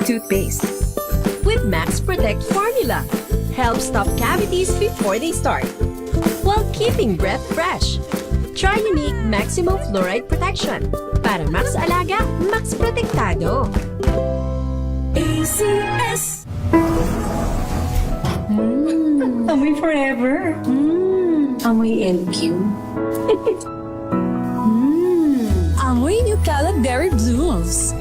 toothpaste. With Max Protect formula, helps stop cavities before they start, while keeping breath fresh. Try unique maximum fluoride protection para Max Alaga, Max Protektado. ACS. Amoy forever. Amoy LQ. Amoy New Kalat Berry Blooms.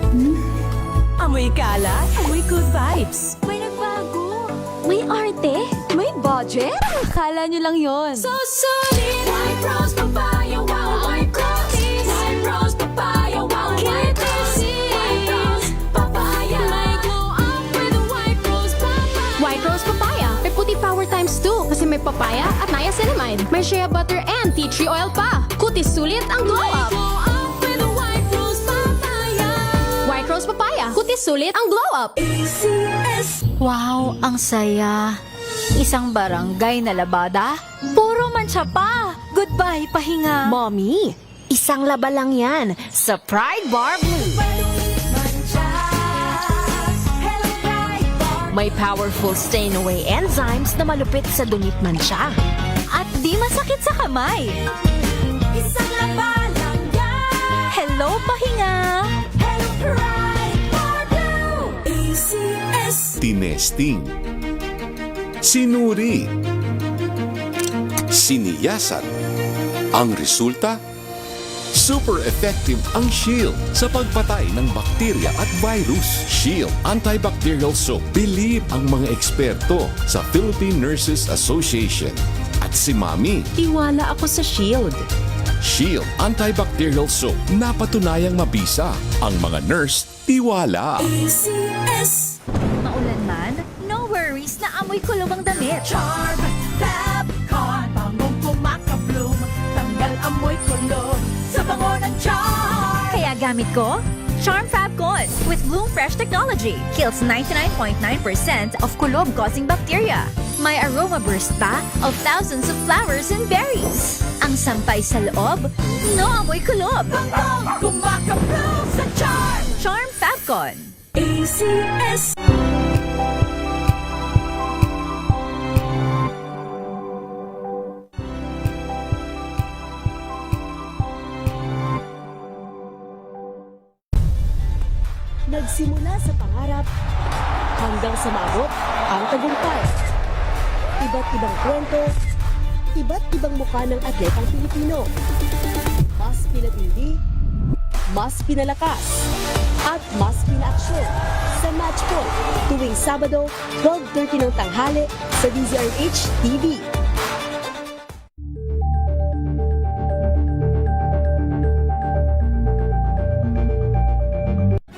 Amoy kalat, amoy good vibes. May nagbago. May arte. May budget. Akala nyo lang yon. So solid! White Rose Papaya, wow, White Rose! White Rose Papaya, wow, White Rose! White Rose Papaya! May glow up with a White Rose Papaya. White Rose Papaya. May puti power times 2 kasi may papaya at niacinamide. May shea butter and tea tree oil pa. Kutis sulit ang glow up. Glow up with a White Rose Papaya! White Rose Papaya. Kutis sulit ang glow up. ACS. Wow, ang saya. Isang barangay na labada, puro mancha pa. Goodbye, pahinga. Mommy, isang laba lang yan sa Pride Bar Blue. May powerful stain-away enzymes na malupit sa dungit mancha. At di masakit sa kamay. Isang laba lang yan. Hello, pahinga. Hello, Pride Bar Blue. ACS. Tinesting, sinuri, siniyasan. Ang resulta? Super effective ang Shield sa pagpatay ng bakterya at virus. Shield Antibacterial Soap. Believe ang mga eksperto sa Philippine Nurses Association. At si Mami, Tiwala ako sa Shield. Shield Antibacterial Soap. Napatunayang mabisa. Ang mga nurse, tiwala. ACS. Maulan man, no worries na amoy kulog ang damit. Charm Fabcon, bangong kumakabloom, tanggal amoy kulog sa bango ng charm. Kaya gamit ko, Charm Fabcon with Bloom Fresh Technology. Kills 99.9% of kulog-causing bacteria. May aroma burst pa of thousands of flowers and berries. Ang sampay sa loob, no amoy kulob. Bangong kumakabloom sa charm. Charm Fabcon. ACS. Nagsimula sa pangarap hanggang sa maabot ang tagumpay. Iba't ibang kwento, iba't ibang mukha ng atletang Pilipino. Mas pinatindi, mas pinalakas, at mas pinaaksyon sa Match Point tuwing Sabado, 12:30 ng tanghali sa DZRH TV.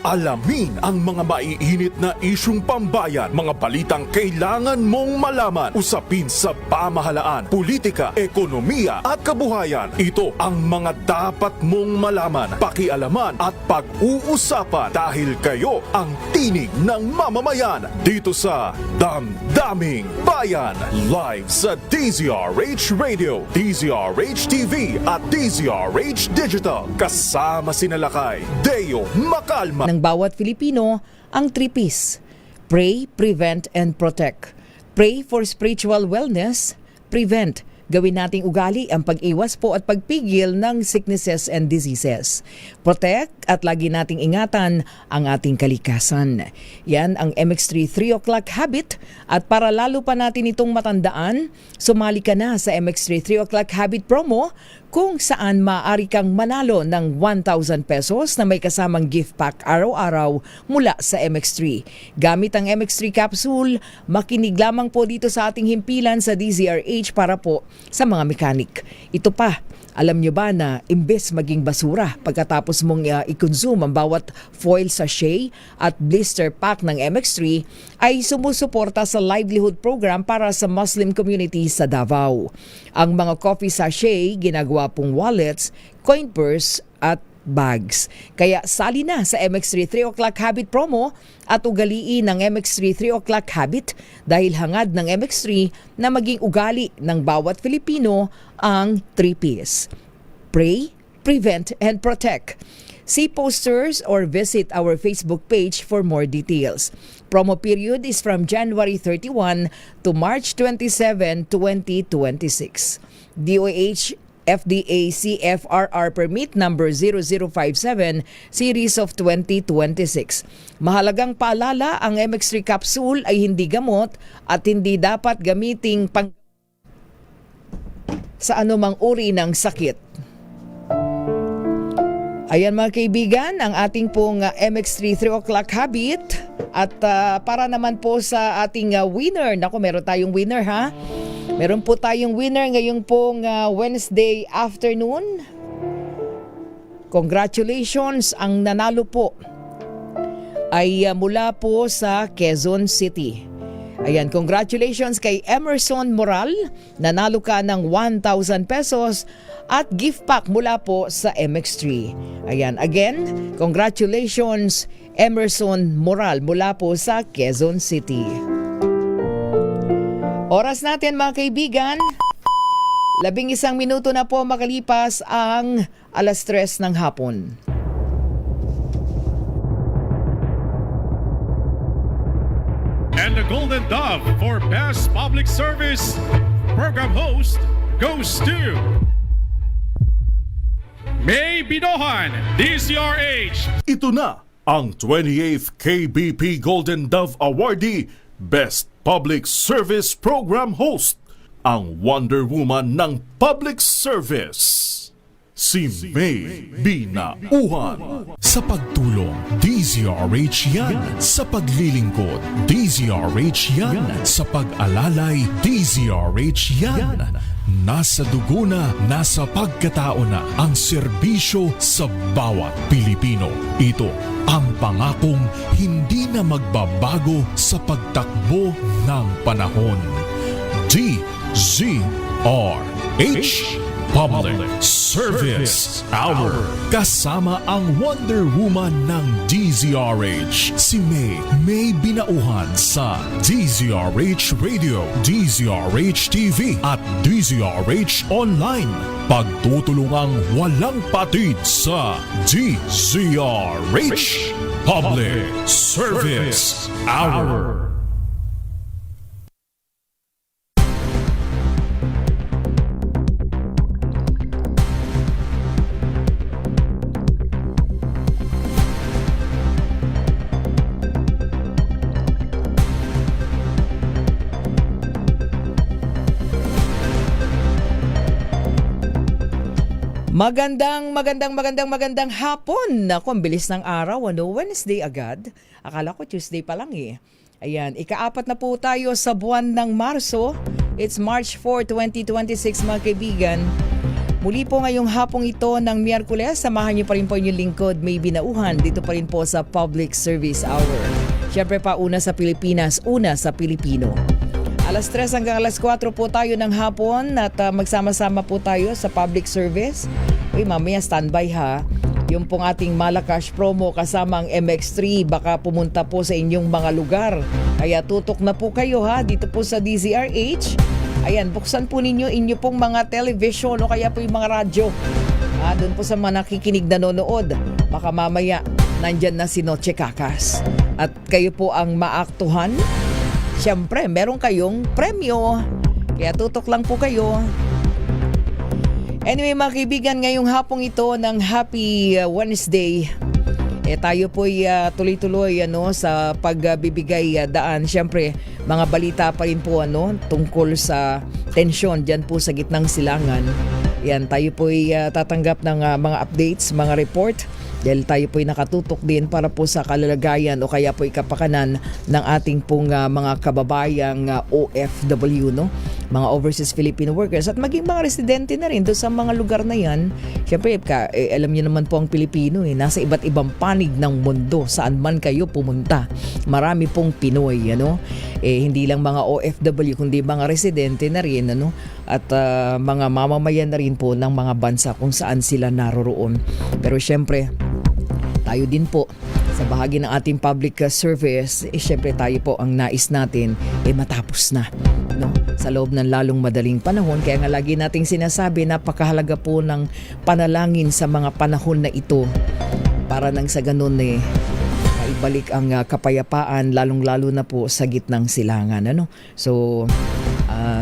Alamin ang mga maiinit na isyung pambayan, mga balitang kailangan mong malaman, usapin sa pamahalaan, politika, ekonomiya at kabuhayan. Ito ang mga dapat mong malaman, pakialaman at pag-uusapan dahil kayo ang tinig ng mamamayan dito sa Damdaming Bayan. Live sa DZRH Radio, DZRH TV at DZRH Digital. Kasama sinalakay Deo Macalma. Ng bawat Filipino ang 3Ps. Pray, prevent, and protect. Pray for spiritual wellness. Prevent. Gawin nating ugali ang pag-iwas po at pagpigil ng sicknesses and diseases. Protect at lagi nating ingatan ang ating kalikasan. Yan ang MX3 3 o'clock habit at para lalo pa natin itong matandaan, sumali ka na sa MX3 3 o'clock habit promo kung saan maaari kang manalo ng 1,000 pesos na may kasamang gift pack araw-araw mula sa MX3. Gamit ang MX3 capsule, makinig lamang po dito sa ating himpilan sa DZRH para po sa mga mekanik. Ito pa, alam nyo ba na imbes maging basura pagkatapos mong i-consume ang bawat foil sachet at blister pack ng MX3 ay sumusuporta sa livelihood program para sa Muslim community sa Davao. Ang mga coffee sachet ginagawa pong wallets, coin purse at bags. Kaya sali na sa MX3 3 o'clock habit promo at ugaliin ng MX3 3 o'clock habit dahil hangad ng MX3 na maging ugali ng bawat Filipino ang 3Ps. Pray, prevent, and protect. See posters or visit our Facebook page for more details. Promo period is from January 31 to March 27, 2026. DOH FDA CFRR Permit number 0057 Series of 2026. Mahalagang paalala, ang MX3 capsule ay hindi gamot at hindi dapat gamiting sa anumang uri ng sakit. Ayan mga kaibigan, ang ating pong MX3 3 o'clock habit. At para naman po sa ating winner, naku, meron tayong winner ha. Meron po tayong winner ngayong pong Wednesday afternoon. Congratulations, ang nanalo po ay mula po sa Quezon City. Ayan, congratulations kay Emerson Moral. Nanalo ka ng 1,000 pesos at gift pack mula po sa MX3. Ayan, again, congratulations Emerson Moral mula po sa Quezon City. Oras natin mga kaibigan, 11 minuto na po makalipas ang 3:00 ng hapon. And the Golden Dove for Best Public Service Program Host goes to May Binohan, DZRH. Ito na ang 28th KBP Golden Dove Awardee Best Public Service Program Host, ang Wonder Woman ng Public Service, si May Binauhan. Sa pagtulong, DZRH yan. Sa paglilingkod, DZRH yan. Sa pag-alalay, DZRH yan. Nasa dugo na, nasa pagkatao na ang serbisyo sa bawat Pilipino. Ito ang pangakong hindi na magbabago sa pagtakbo ng panahon. DZRH Public Service Hour. Kasama ang Wonder Woman ng DZRH, si May Binauhan sa DZRH Radio, DZRH TV at DZRH Online. Pagtutulungang walang patid sa DZRH Public Service Hour. Magandang hapon. Naku, ang bilis ng araw, ano? Wednesday agad. Akala ko Tuesday pa lang eh. Ayan, ika-4 na po tayo sa buwan ng Marso. It's March 4, 2026 mga kaibigan. Muli po ngayong hapong ito ng Miyerkules, samahan niyo pa rin po inyong lingkod, May Binauhan, dito pa rin po sa Public Service Hour. Siyempre pa una sa Pilipinas, una sa Pilipino. 3:00 hanggang 4:00 po tayo ng hapon at magsama-sama po tayo sa public service. Uy, mamaya standby ha. Yung pong ating Malakash promo kasama ang MX3 baka pumunta po sa inyong mga lugar. Kaya tutok na po kayo ha dito po sa DZRH. Ayan, buksan po ninyo inyo pong mga television o kaya po yung mga radyo. Doon po sa mga nakikinig nanonood. Baka mamaya nandyan na si Noche Kakas. At kayo po ang maaktuhan. Siyempre, meron kayong premyo. Kaya tutok lang po kayo. Anyway, mga kaibigan, ngayong hapong ito ng Happy Wednesday, tayo po'y tuloy-tuloy sa pagbibigay daan. Siyempre, mga balita pa rin po tungkol sa tensyon dyan po sa gitnang silangan. Yan, tayo po'y tatanggap ng mga updates, mga report. Dahil tayo po'y nakatutok din para po sa kalalagayan o kaya po'y kapakanan ng ating pong mga kababayang OFW, mga overseas Filipino workers at maging mga residente na rin doon sa mga lugar na yan. Siyempre, alam niyo naman po ang Pilipino, nasa iba't ibang panig ng mundo, saan man kayo pumunta. Marami pong Pinoy, hindi lang mga OFW kundi mga residente na rin, at mga mamamayan na rin po ng mga bansa kung saan sila naroroon. Pero siyempre, tayo din po sa bahagi ng ating public service, syempre tayo po ang nais natin matapos na sa loob ng lalong madaling panahon. Kaya nga lagi nating sinasabi, napakahalaga po ng panalangin sa mga panahon na ito. para nang sa ganun maibalik ang kapayapaan, lalong-lalo na po sa gitnang silangan. So,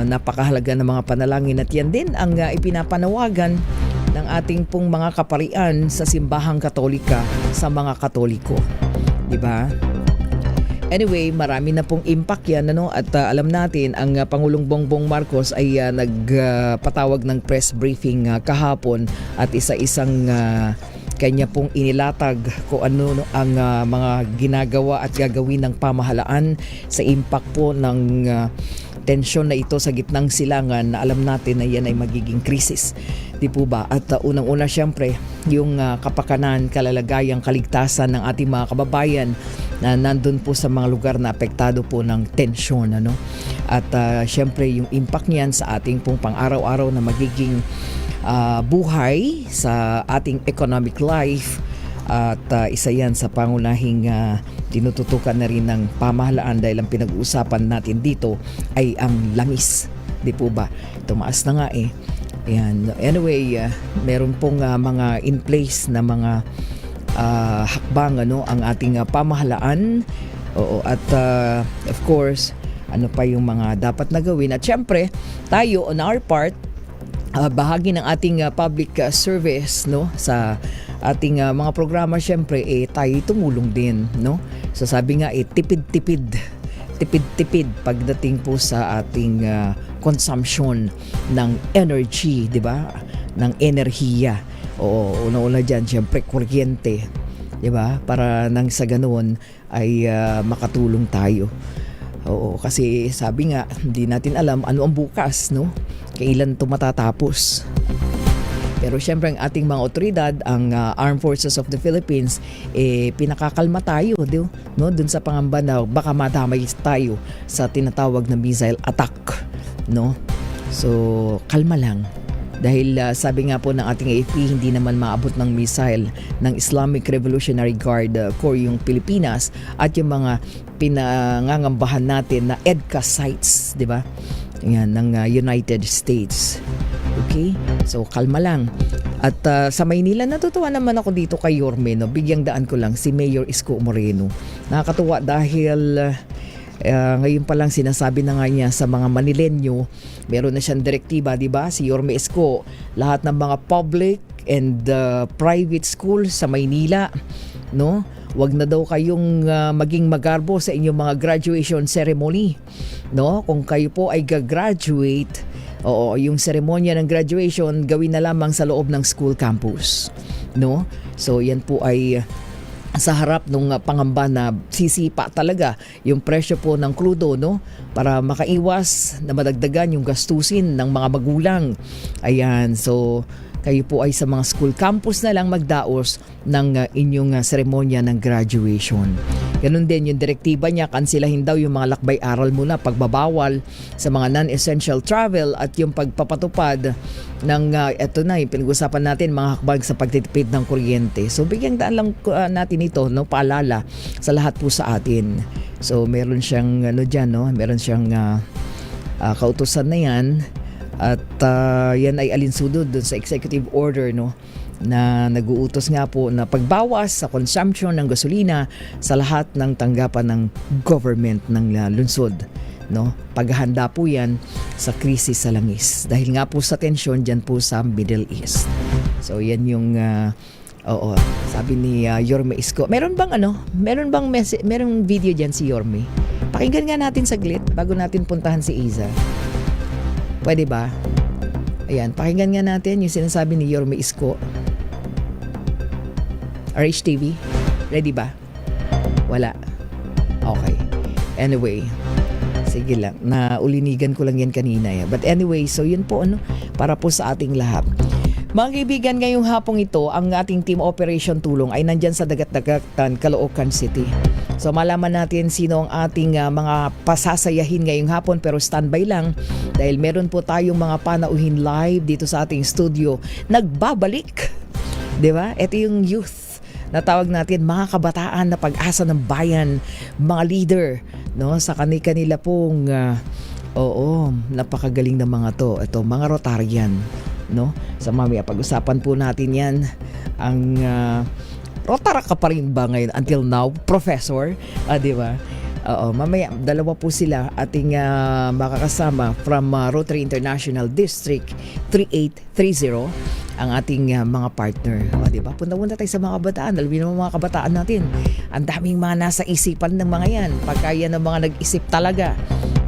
napakahalaga ng mga panalangin at yan din ang ipinapanawagan ng ating pong mga kaparian sa simbahang Katolika sa mga Katoliko. Diba? Anyway, marami na pong impact yan, at alam natin ang Pangulong Bongbong Marcos ay nagpatawag ng press briefing kahapon at isa-isang kanya pong inilatag kung ano ang mga ginagawa at gagawin ng pamahalaan sa impact po ng tensyon na ito sa gitnang silangan na alam natin na yan ay magiging krisis. Di po ba? At unang-una syempre, yung kapakanan, kalalagayang, kaligtasan ng ating mga kababayan na nandun po sa mga lugar na apektado po ng tensyon. At syempre, yung impact niyan sa ating pong pang-araw-araw na magiging buhay sa ating economic life. At isa yan sa pangunahing tinututukan na rin ng pamahalaan dahil ang pinag-uusapan natin dito ay ang langis. Di po ba? Tumaas na nga Ayan. Anyway, meron pong mga in place na mga hakbang ang ating pamahalaan. Oo, at of course, ano pa yung mga dapat na gawin. At syempre, tayo on our part, bahagi ng ating public service sa ating mga programa, syempre tayo tumulong din, So sabi nga tipid-tipid pagdating po sa ating consumption ng energy, di ba? Ng enerhiya. O una-una dyan, syempre kuryente, di ba? Para nang sa ganoon ay makatulong tayo. Oo, kasi sabi nga, hindi natin alam ano ang bukas, kailan ito matatapos. Pero syempre ang ating mga otoridad, ang Armed Forces of the Philippines, pinakakalma tayo, dun sa pangamba na baka madamay tayo sa tinatawag na missile attack, So, kalma lang. Dahil sabi nga po ng ating AFP, hindi naman maabot ng missile ng Islamic Revolutionary Guard Corps yung Pilipinas at yung mga pinangangambahan natin na EDCA sites, di ba? Yan, ng United States. Okay? So, kalma lang. At sa Maynila, natutuwa naman ako dito kay Yorme. Bigyang daan ko lang si Mayor Isko Moreno. Nakakatuwa dahil ngayon pa lang sinasabi na nga niya sa mga Manilenyo, meron na siyang direktiba, di ba? Si Yorme Isko, lahat ng mga public and private school sa Maynila, wag na daw kayong maging magarbo sa inyong mga graduation ceremony, Kung kayo po ay gagraduate, yung seremonya ng graduation gawin na lamang sa loob ng school campus, So yan po ay sa harap ng pangamba na sisipa talaga yung presyo po ng krudo, para makaiwas na madagdagan yung gastusin ng mga magulang. Ayan, so kayo po ay sa mga school campus na lang magdaos ng inyong seremonya ng graduation. Ganun din yung direktiba niya, kansilahin daw yung mga lakbay-aral muna, pagbabawal sa mga non-essential travel at yung pagpapatupad ng, eto na, yung pinag-usapan natin, mga hakbang sa pagtitipid ng kuryente. So, bigyan daan lang natin ito, paalala sa lahat po sa atin. So, meron siyang, meron siyang kautusan na yan. At yan ay alinsunod dun sa executive order, na nag-uutos nga po na pagbawas sa consumption ng gasolina sa lahat ng tanggapan ng government ng lungsod. Paghahanda po yan sa krisis sa langis. Dahil nga po sa tensyon dyan po sa Middle East. So yan yung sabi ni Yorme Isko. Meron bang merong video dyan si Yorme? Pakinggan nga natin saglit bago natin puntahan si Iza. Pwede ba? Ayan, pakinggan nga natin yung sinasabi ni Yorme Isko. RHTV, ready ba? Wala. Okay. Anyway, sige lang. Naulinigan ko lang yan kanina. But anyway, so yun po, para po sa ating lahat. Mga kaibigan, ngayong hapong ito, ang ating Team Operation Tulong ay nandyan sa Dagat-Dagatan, Caloocan City. So malaman natin sino ang ating mga pasasayahin ngayong hapon, pero standby lang dahil meron po tayong mga panauhin live dito sa ating studio. Nagbabalik, di ba? Ito yung youth na tawag natin, mga kabataan na pag-asa ng bayan, mga leader, sa kanila pong napakagaling na mga to. Ito, mga Rotarian, Sa mamaya pag-usapan po natin yan, ang Rotara ka pa rin ba ngayon until now, Professor? Di ba? Oo, mamaya dalawa po sila ating makakasama from Rotary International District 3830 ang ating mga partner. Di ba? Punta-punta tayo sa mga kabataan. Alam niyo naman mga kabataan natin. Ang daming mga nasa isipan ng mga yan. Pagka yan ang mga nag-isip talaga.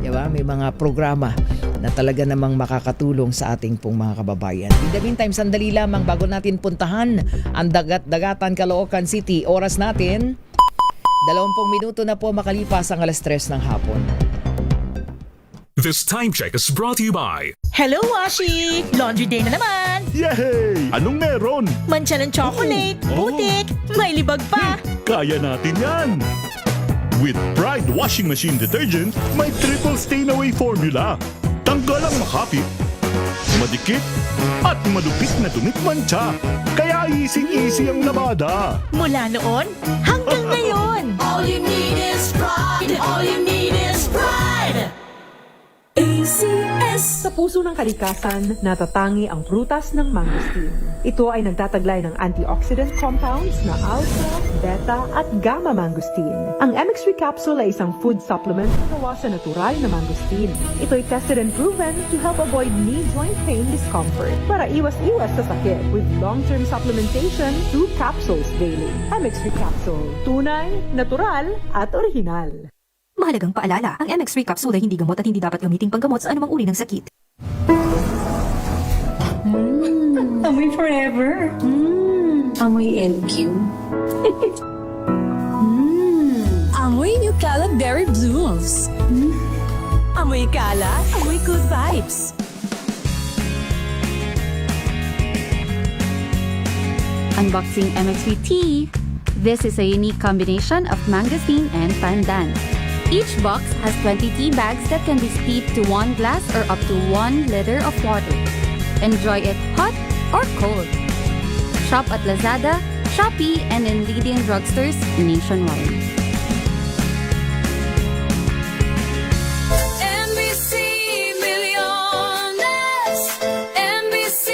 Di ba? May mga programa na talaga namang makakatulong sa ating pong mga kababayan. In the meantime, sandali lamang bago natin puntahan ang Dagat-Dagatan, Caloocan City. Oras natin 20 minuto na po makalipas ang 3:00 ng hapon. This time check is brought to you by Hello, Washi! Laundry day na naman! Yay! Anong meron? Mancha ng chocolate, putik, may libag pa! Kaya natin yan! With Pride Washing Machine Detergent, may triple stain away formula. Tanggal ang makapit, madikit, at madupit na dumit mancha. Kaya easy-easy ang labada. Mula noon hanggang ngayon! All you need is pride. All you need is pride. ACS. Sa puso ng kalikasan, natatangi ang prutas ng mangosteen. Ito ay nagtataglay ng antioxidant compounds na alpha, beta at gamma mangosteen. Ang MX3 capsule ay isang food supplement na gawa sa natural na mangosteen. Ito ay tested and proven to help avoid knee joint pain discomfort para iwas-iwas sa sakit with long-term supplementation through capsules daily. MX3 capsule, tunay, natural at original. Mahalagang paalala, ang MX3 capsule ay hindi gamot at hindi dapat gamiting panggamot sa anumang uri ng sakit. Amoy forever. Amoy LQ. Amoy New Caleb Berry Blooms. Amoy kala, amoy good vibes! Unboxing MX3 tea. This is a unique combination of mangosteen and pandan. Each box has 20 tea bags that can be steeped to 1 glass or up to 1 liter of water. Enjoy it hot or cold. Shop at Lazada, Shopee, and in leading drugstores nationwide. NBC Milliones. NBC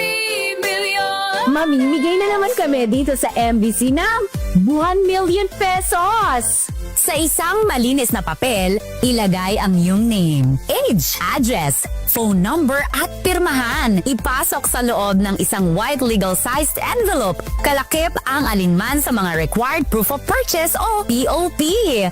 Milliones. Mamimigay na naman kami dito sa MBC ng 1 million pesos! Sa isang malinis na papel, ilagay ang iyong name, age, address, phone number at pirmahan. Ipasok sa loob ng isang white legal-sized envelope. Kalakip ang alinman sa mga required proof of purchase o POP.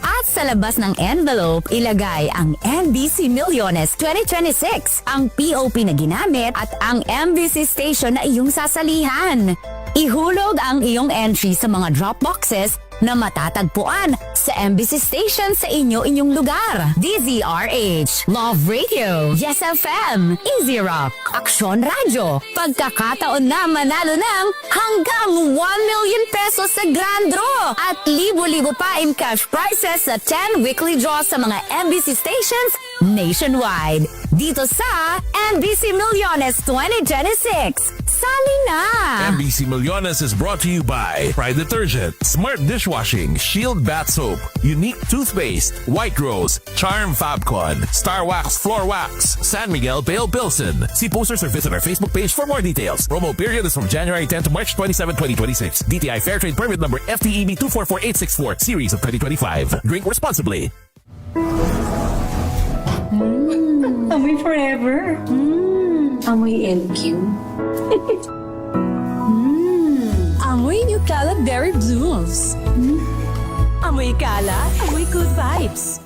At sa labas ng envelope, ilagay ang NBC Milliones 2026, ang POP na ginamit at ang MBC station na iyong sasalihan. Ihulog ang iyong entry sa mga drop boxes na matatagpuan sa MBC station sa inyong lugar. DZRH, Love Radio, Yes FM, Easy Rock, Aksyon Radio. Pagkakataon na manalo ng hanggang 1 million pesos sa Grand Draw at libo-libo pa in cash prizes sa 10 weekly draws sa mga MBC stations nationwide. Dito sa MBC Milliones 2026. Sali na! MBC Milliones is brought to you by Pride Detergent, Smart Dishwashing, Shield Bath Soap, Unique Toothpaste, White Rose, Charm Fabcon, Star Wax Floor Wax, San Miguel Pale Pilsen. See posters or visit our Facebook page for more details. Promo period is from January 10 to March 27, 2026. DTI Fairtrade Permit Number FTEB 244864, Series of 2025. Drink responsibly. Amoy forever. Amoy LQ. Amoy New Caleb Berry Blooms. Amoy kala, amoy good vibes!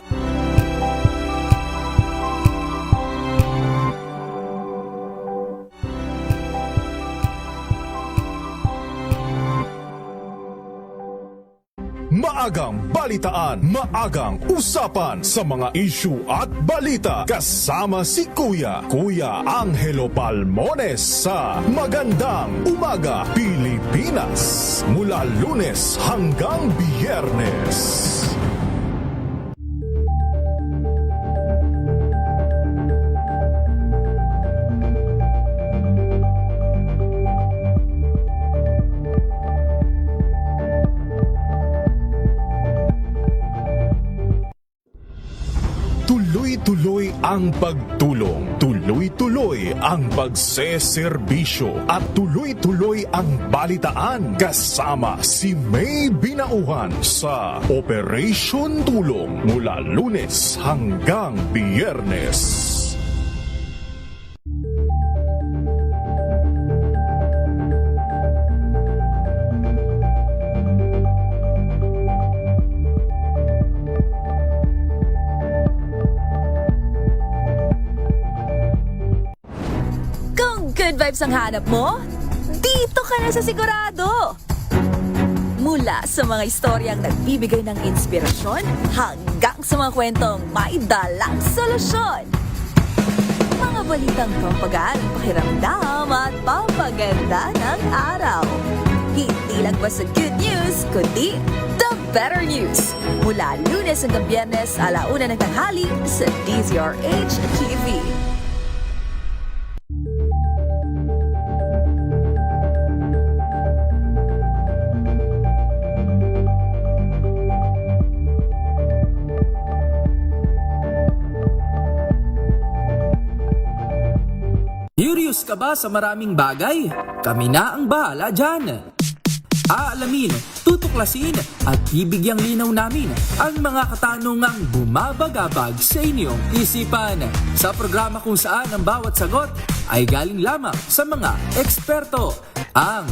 Maagang balitaan, maagang usapan sa mga issue at balita. Kasama si Kuya Angelo Palmones sa Magandang Umaga Pilipinas. Mula Lunes hanggang Biyernes. Tuloy-tuloy ang pagtulong, tuloy-tuloy ang pagseserbisyo at tuloy-tuloy ang balitaan kasama si May Binauhan sa Operation Tulong mula Lunes hanggang Biyernes. Kung good vibes ang hanap mo, dito ka na sa sigurado! Mula sa mga istoryang nagbibigay ng inspirasyon hanggang sa mga kwentong may dalang solusyon. Mga balitang pampagaan ang pakiramdam at pampaganda ng araw. Hindi lang basta good news, kundi the better news. Mula Lunes hanggang Biyernes, 1:00 ng tanghali sa DZRH TV. Curious ka ba sa maraming bagay? Kami na ang bahala dyan. Aalamin, tutuklasin at bibigyang linaw namin ang mga katanungang bumabagabag sa inyong isipan. Sa programa kung saan ang bawat sagot ay galing lamang sa mga eksperto. Ang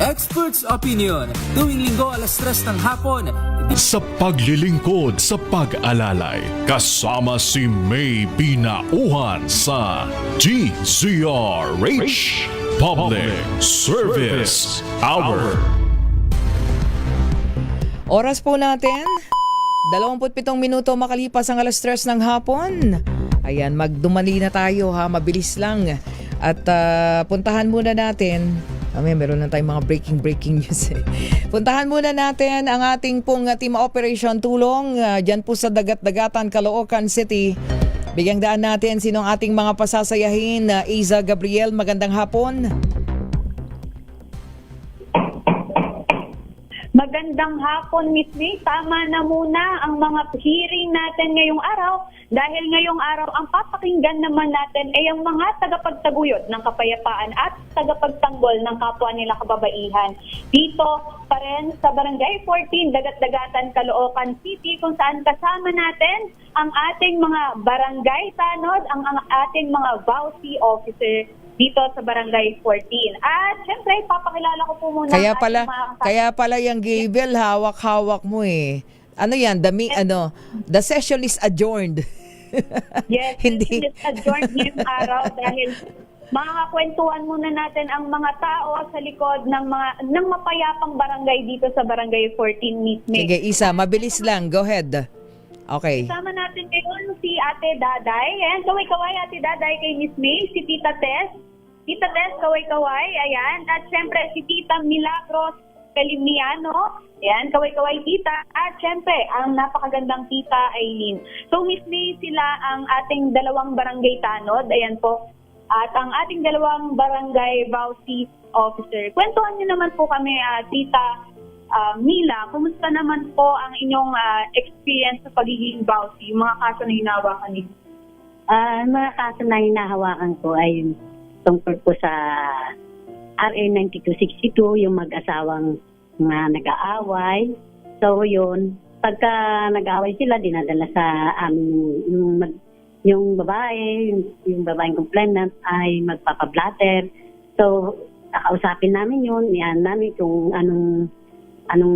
Expert's Opinion, tuwing Linggo 3:00 ng hapon. Sa paglilingkod sa pag-alalay, kasama si May Binauhan sa DZRH Public Service Hour. Oras po natin, 27 minuto makalipas ang 3:00 ng hapon. Ayan, magdumali na tayo ha, mabilis lang. At puntahan muna natin, meron na tayong mga breaking news. Puntahan muna natin ang ating pong Team Operation Tulong dyan po sa Dagat-Dagatan, Caloocan City. Bigyang daan natin sinong ating mga pasasayahin. Iza Gabriel, magandang hapon. Magandang hapon, Miss May. Tama na muna ang mga hearing natin ngayong araw dahil ngayong araw ang papakinggan naman natin ay ang mga tagapagtaguyod ng kapayapaan at tagapagtanggol ng kapwa nila kababaihan. Dito pa rin sa Barangay 14, Dagat-Dagatan, Caloocan City, kung saan kasama natin ang ating mga barangay tanod, ang ating mga VAUSI officer dito sa Barangay 14. At syempre, papakilala ko po muna. Kaya pala yung Gabriel, hawak-hawak mo eh. Ano yan? The session is adjourned. Yes, Hindi. It is adjourned ngayong araw dahil makakakwentuhan muna natin ang mga tao sa likod ng mapayapang barangay dito sa Barangay 14, Miss May. Sige, Isa, mabilis lang. Go ahead. Okay. Kasama natin ngayon si Ate Daday. Ayan, kaway-kaway Ate Daday kay Miss May. Si Tita Tess. Tita Tess, kaway-kaway. Ayan. At syempre si Tita Milagros Calimiano. Ayan, kaway-kaway Tita. At syempre, ang napakagandang Tita Aileen. So Miss May, sila ang ating dalawang barangay tanod. Ayan po. At ang ating dalawang barangay VAUSI officer. Kwentuhan niyo naman po kami, Tita Mila, kumusta naman po ang inyong experience sa pagiging VAUSI, yung mga kaso na hinahawakan niyo? Mga kaso na hinahawakan ko ay tungkol po sa RA 9262, yung mag-asawang nag-aaway. So yun, pagka nag-aaway sila, dinadala sa amin yung babae, yung babaeng complainant ay magpapablatter. So, kakausapin namin yun, yan namin kung anong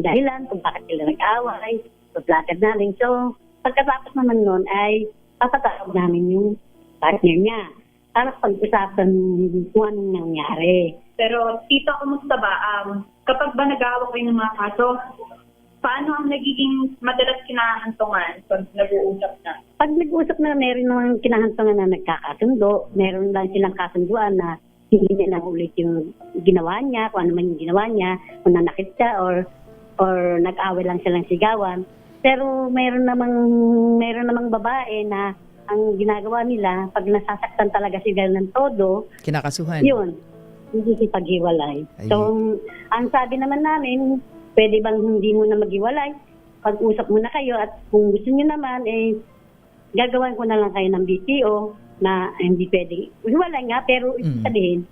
dahilan, kung bakit sila nag-away, pablatter namin. So, pagkatapos naman nun ay papatawag namin yung partner niya para pag-usapan kung anong nangyari. Pero, Tita, kumusta ba? Kapag ba nag-aaway kayo ng mga kaso, paano ang nagiging madalas kinahantungan pag nag-uusap na? Pag nag-uusap na, meron naman kinahantungan na nagkakasundo. Meron lang silang kasunduan na hindi niya na ulit yung ginawa niya, kung ano man yung ginawa niya, kung nanakit siya or nag-away lang silang sigawan. Pero meron namang babae na ang ginagawa nila, pag nasasaktan talaga sila ng todo, kinakasuhan. Yun, hindi si paghiwalay. So, ang sabi naman namin, pwede bang hindi mo na maghiwalay? Pag-usap muna kayo at kung gusto niyo naman, gagawan ko na lang kayo ng BTO na hindi pwedeng, wala nga, pero ibig sabihin,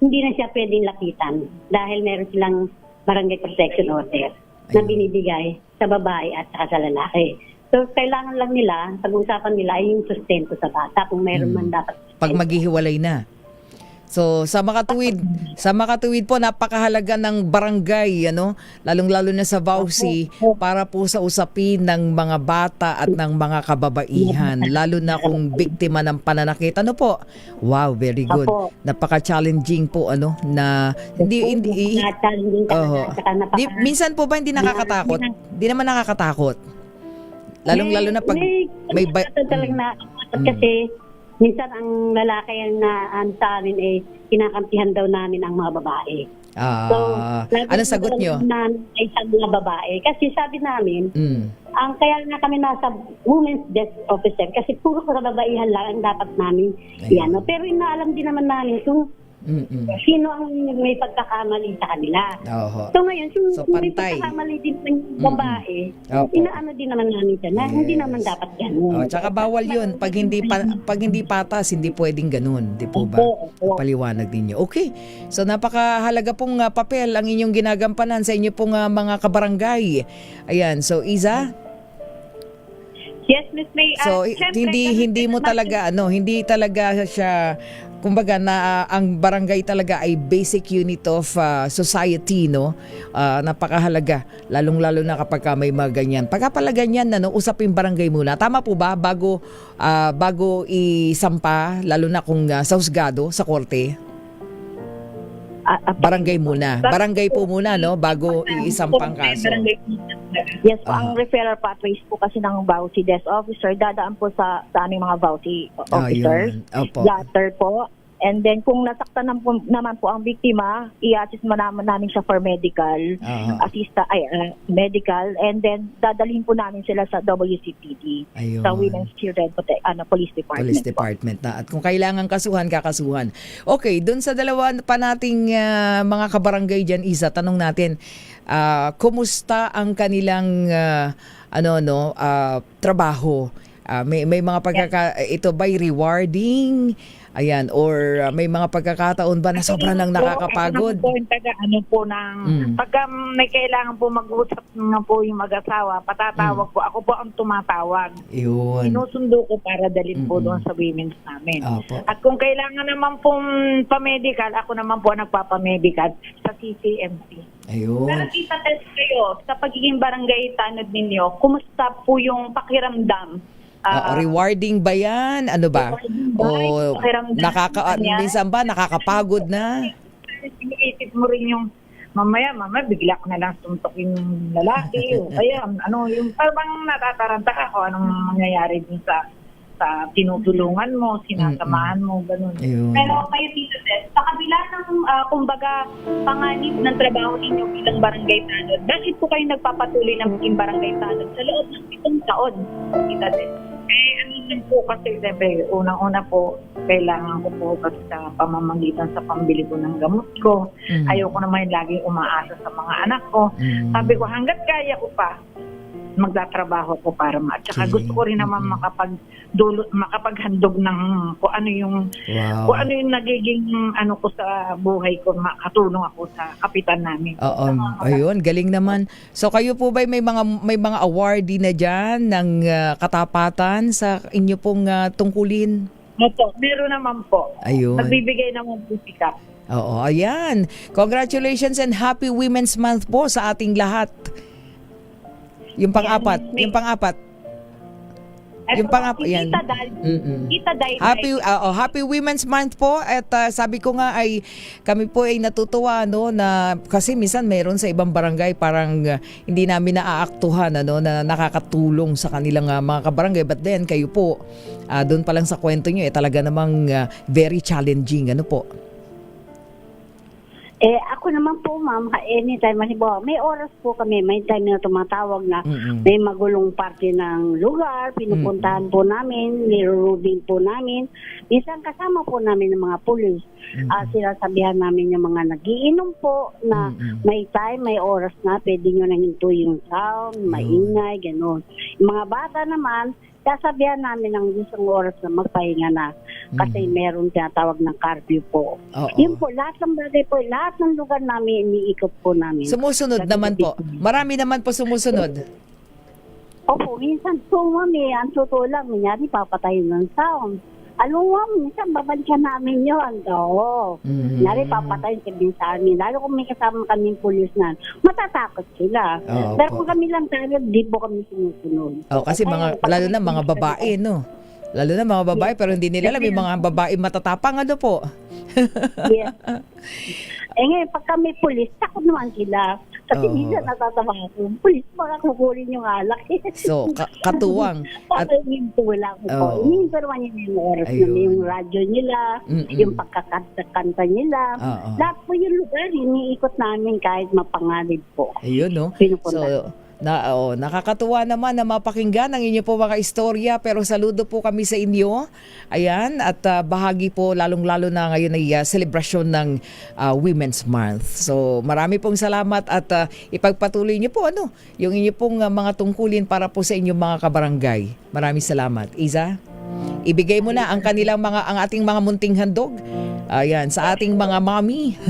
hindi na siya pwedeng lapitan dahil meron silang barangay protection order na binibigay sa babae at saka sa lalaki. So, kailangan lang nila, pag-uusapan nila ay yung sustento sa bata kung meron man dapat. Pag maghihiwalay na. So, sa makatuwid po, napakahalaga ng barangay, lalong-lalo na sa VAUSI, para po sa usapin ng mga bata at ng mga kababaihan, lalo na kung biktima ng pananakit. Ano po? Wow, very good. Napaka-challenging po, na minsan po ba hindi nakakatakot? Hindi naman nakakatakot. Lalong-lalo na pag may talagang nakakatakot kasi minsan ang lalaki na sa amin kinakampihan daw namin ang mga babae. Ano sagot nyo? Ay sa mga babae. Kasi sabi namin, ang kaya nga kami nasa women's desk officer kasi puro kababaihan lang ang dapat namin yan. Pero inaalam din naman namin kung sino ang may pagkakamali sa kanila. So ngayon, kung may pagkakamali din ng babae, inaano din naman namin siya na hindi naman dapat ganun. Tsaka bawal yun. Pag hindi patas, hindi pwedeng ganun. Di po ba? Paliwanag ninyo. Okay. So napakahalaga pong papel ang inyong ginagampanan sa inyo pong mga kabarangay. Ayan. So Iza? Yes, Miss May. So hindi mo talaga hindi talaga siya, kumbaga, na ang barangay talaga ay basic unit of society, napakahalaga, lalong-lalo na kapag may mga ganyan. Pagka pala ganyan usapin barangay muna. Tama po ba bago isampa, lalo na kung sa husgado, sa korte? Barangay muna. Barangay po muna, bago iisampang kaso. Yes po, ang referral pathways po kasi ng VAUSI desk officer, dadaan po sa aming mga VAUSI officers, blatter po. And then kung nasaktan naman po ang biktima, i-assist namin siya for medical, medical, and then dadalhin po namin sila sa WCPD, sa Women's Children Police Department. Police Department na. At kung kailangan kakasuhan. Okay, dun sa dalawa pa nating mga kabarangay dyan, Isa, tanong natin, kumusta ang kanilang trabaho? May mga ito ba'y rewarding? Ayan, or may mga pagkakataon ba na sobrang nang nakakapagod? Pagka may kailangan po mag-usap na po yung mag-asawa, patatawag po. Ako po ang tumatawag. Yun. Sinusundo ko para dalhin po doon sa women's namin. At kung kailangan naman pong pa-medical, ako naman po ang nagpapa-medical sa CCMC. Ayun. Pero Tita Tess, kayo, sa pagiging barangay tanod ninyo, kumusta po yung pakiramdam? Rewarding ba yan? Ano ba? O minsan ba nakakapagod na? Iniisip mo rin yung mamaya bigla ko na lang suntok yung lalaki o kaya yung parang natataranta ako anong mangyayari din sa tinutulungan mo, sinasamahan mo, ganun. Pero kayo, Tita Tess, sa kabila ng kumbaga panganib ng trabaho ninyo bilang barangay tanod, bakit po kayo nagpapatuloy ng maging barangay tanod sa loob ng 7 taon, Tita Tess? Po kasi siyempre, unang-una po, kailangan ko po kasi sa pamamagitan sa pambili ko ng gamot ko. Ayoko naman laging umaasa sa mga anak ko. Sabi ko, hanggat kaya ko pa, magtatrabaho ko para Tsaka gusto ko rin naman makapaghandog ng kung ano yung nagiging ko sa buhay ko, makatulong ako sa kapitan namin. Ayun, galing naman. So kayo po ba may mga awardee na diyan ng katapatan sa inyo pong tungkulin? Opo, meron naman po. Ayun. Nagbibigay naman po sikat. Ayan. Congratulations and Happy Women's Month po sa ating lahat. Yung pang-apat. Yan. Happy Women's Month po. At sabi ko nga kami po ay natutuwa na kasi minsan mayroon sa ibang barangay parang hindi namin naaaktuhan na nakakatulong sa kanilang mga kabarangay. But then kayo po, doon pa lang sa kwento nyo talaga namang very challenging. Ano po? Ako naman po, ma'am, anytime, may oras po kami, may time na tumatawag na may magulong parte ng lugar, pinupuntahan po namin, nirurubing po namin. Minsan kasama po namin ng mga pulis. Sinasabihan namin yung mga nagiinom po na may time, may oras na, pwede nyo nang hinto yung sound, maingay, gano'n. Yung mga bata naman, sasabihan namin ng isang oras na magpahinga na kasi meron tinatawag ng curfew po. Oo. Yun po, lahat ng bagay po, lahat ng lugar namin iniikot po namin. Sumusunod naman po. Marami naman po sumusunod. Opo, minsan po mami, ang totoo lang, minyari papatayin ng sound. Alam mo, minsan babalikan namin yun. Oo. Minyari papatayin sabihin sa amin. Lalo kung may kasama kaming pulis na, matatakot sila. Pero kung kami lang tayo, di po kami sumusunod. Kasi lalo na mga babae, no? Lalo na mga babae, pero hindi nila alam yung mga babae matatapang, ano po? Yes. Ngayon, pag kami pulis, takot naman sila. Kasi minsan natatawa ako, pulis, baka kukurin yung alak. So, katuwang. At wala ko po. Inihinto naman yung oras namin, yung radyo nila, yung pagkakanta nila. Lahat po yung lugar, iniikot namin kahit mapangalid po. Ayun, no? So, nakakatuwa naman na mapakinggan ang inyo po mga istorya, pero saludo po kami sa inyo. Ayan, at bahagi po lalong-lalo na ngayon ay selebrasyon ng Women's Month. So marami pong salamat at ipagpatuloy niyo po yung inyo pong mga tungkulin para po sa inyong mga kabarangay. Maraming salamat. Iza, ibigay mo na ang ating mga munting handog. Ayan, sa ating mga mami.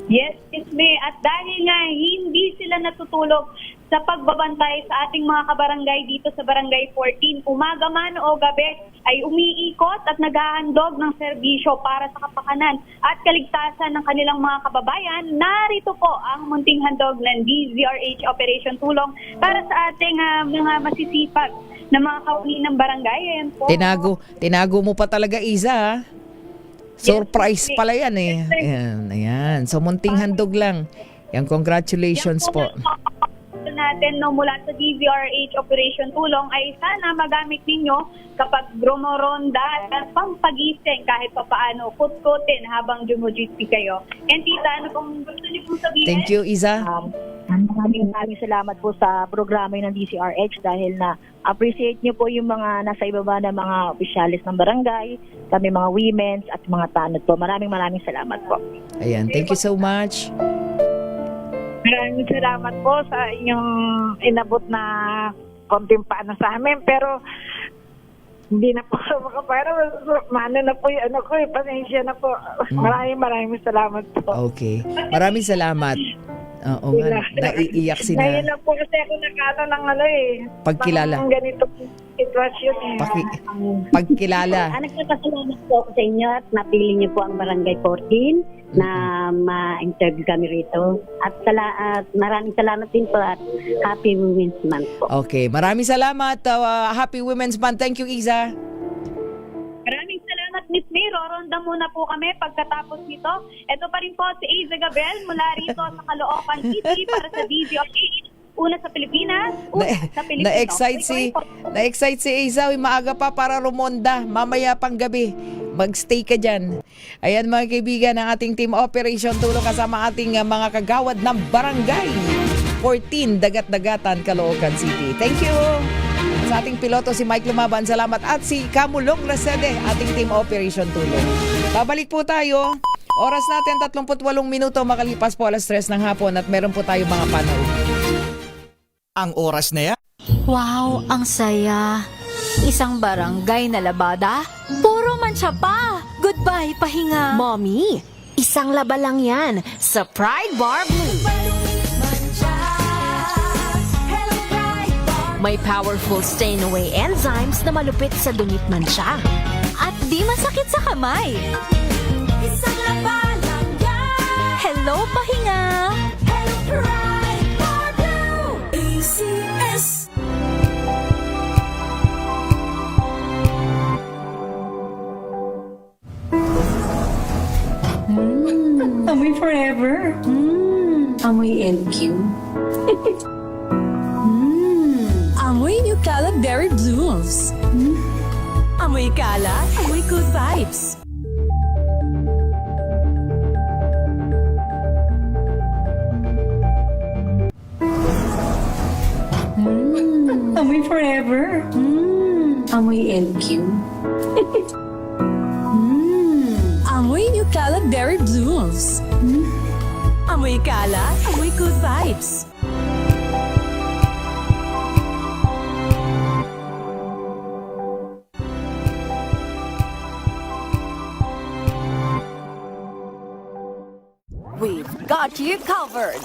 Yes, Miss May. At dahil nga hindi sila natutulog sa pagbabantay sa ating mga kabarangay dito sa Barangay 14, umaga man o gabi ay umiikot at naghahandog ng serbisyo para sa kapakanan at kaligtasan ng kanilang mga kababayan. Narito po ang munting handog ng DZRH Operation Tulong para sa ating mga masisipag na mga kauli ng barangay. Ayan po. Tinago mo pa talaga, Iza, ha? Surprise pala yan eh. Ayan. So munting handog lang. Yan, congratulations po. Natin mula sa DZRH Operation Tulong ay sana magamit ninyo kapag grumoronda at pampagising kahit papaano, kutkutin habang jumujitsi kayo. And tita, ano pong gusto niyo pong sabihin? Thank you, Iza. Maraming salamat po sa programa ng DZRH dahil na appreciate niyo po yung mga nasa ibaba na mga opisyalis ng barangay, kami mga women's at mga tanod po. Maraming salamat po. Ayan, thank you so much. Maraming salamat po sa inyong inabot na konting paano sa amin, pero hindi na po makapara. Mano na po yung pasensya na po. Maraming salamat po. Okay. Maraming salamat. Oo nga, naiiyak si na. Ngayon na po kasi ako nakano ng pagkilala. Ng ganito sitwasyon pagkilala. Nagpapasalamat po ako sa inyo at napili niyo po ang Barangay 14 na ma-interview kami rito. At maraming salamat din po at Happy Women's Month po. Okay, maraming salamat. Happy Women's Month. Thank you, Iza. Maraming salamat, Miss May. Roronda muna po kami pagkatapos nito. Ito pa rin po si Iza Gabel mula rito sa Caloocan City para sa DZRH. Una sa Pilipinas. Na-excite si Iza. Maaga pa para rumonda. Mamaya pang gabi. Mag-stay ka dyan. Ayan mga kaibigan, ang ating team operation tulong kasama ating mga kagawad ng Barangay 14, Dagat-Dagatan, Caloocan City. Thank you! Sa ating piloto si Mike Lumaban, salamat. At si Camulong Rasede, ating team operation tulong. Babalik po tayo. Oras natin 38 minuto makalipas po alas 3 ng hapon at meron po tayo mga panood. Ang oras na yan. Wow, ang saya. Isang barangay na labada, puro mancha pa. Goodbye, pahinga. Mommy, isang laba lang yan sa Pride Bar Blue. May powerful stain-away enzymes na malupit sa dungit mancha. At di masakit sa kamay. Isang laba lang yan. Hello, pahinga. Hello, Pride Bar Blue. ACS. Amoy forever. Amoy LQ. Amoy New Kalat Berry Blooms. Amoy kalat, amoy good vibes. Amoy forever. Amoy LQ. Amoy New Kalat Berry Blooms. Amoy kalat, amoy good vibes. got you covered.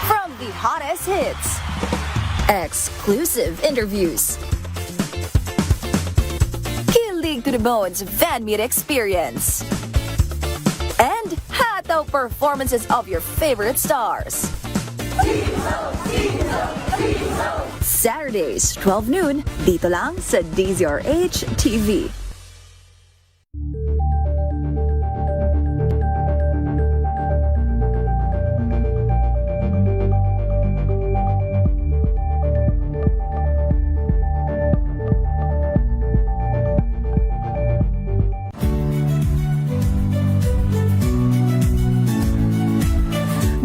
From the hottest hits, exclusive interviews, kilig to the bones fan meet experience, and hataw performances of your favorite stars. Saturdays, 12 noon, dito lang sa DZRH TV.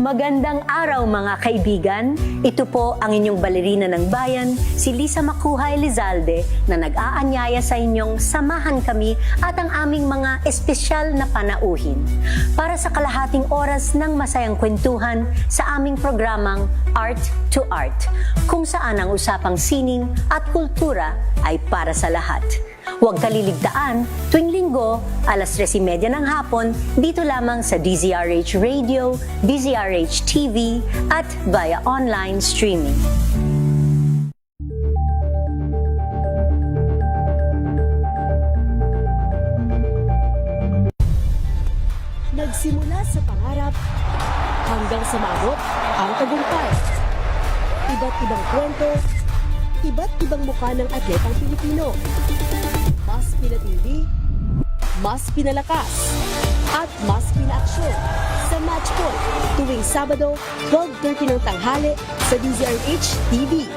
Magandang araw mga kaibigan. Ito po ang inyong balerina ng bayan, si Lisa Makuha Elizalde, na nag-aanyaya sa inyong samahan kami at ang aming mga espesyal na panauhin para sa kalahating oras ng masayang kwentuhan sa aming programang Art to Art, kung saan ang usapang sining at kultura ay para sa lahat. Huwag kaliligtaan, tuwing linggo, alas 3:30 ng hapon, dito lamang sa DZRH Radio, DZRH TV, at via online streaming. Nagsimula sa pangarap hanggang sa maabot ang tagumpay. Iba't ibang kwento, iba't ibang mukha ng atletang Pilipino. Mas pinatindi, mas pinalakas, at mas pinaaksyon sa Match Point tuwing Sabado, 12:30 ng tanghali sa DZRH TV.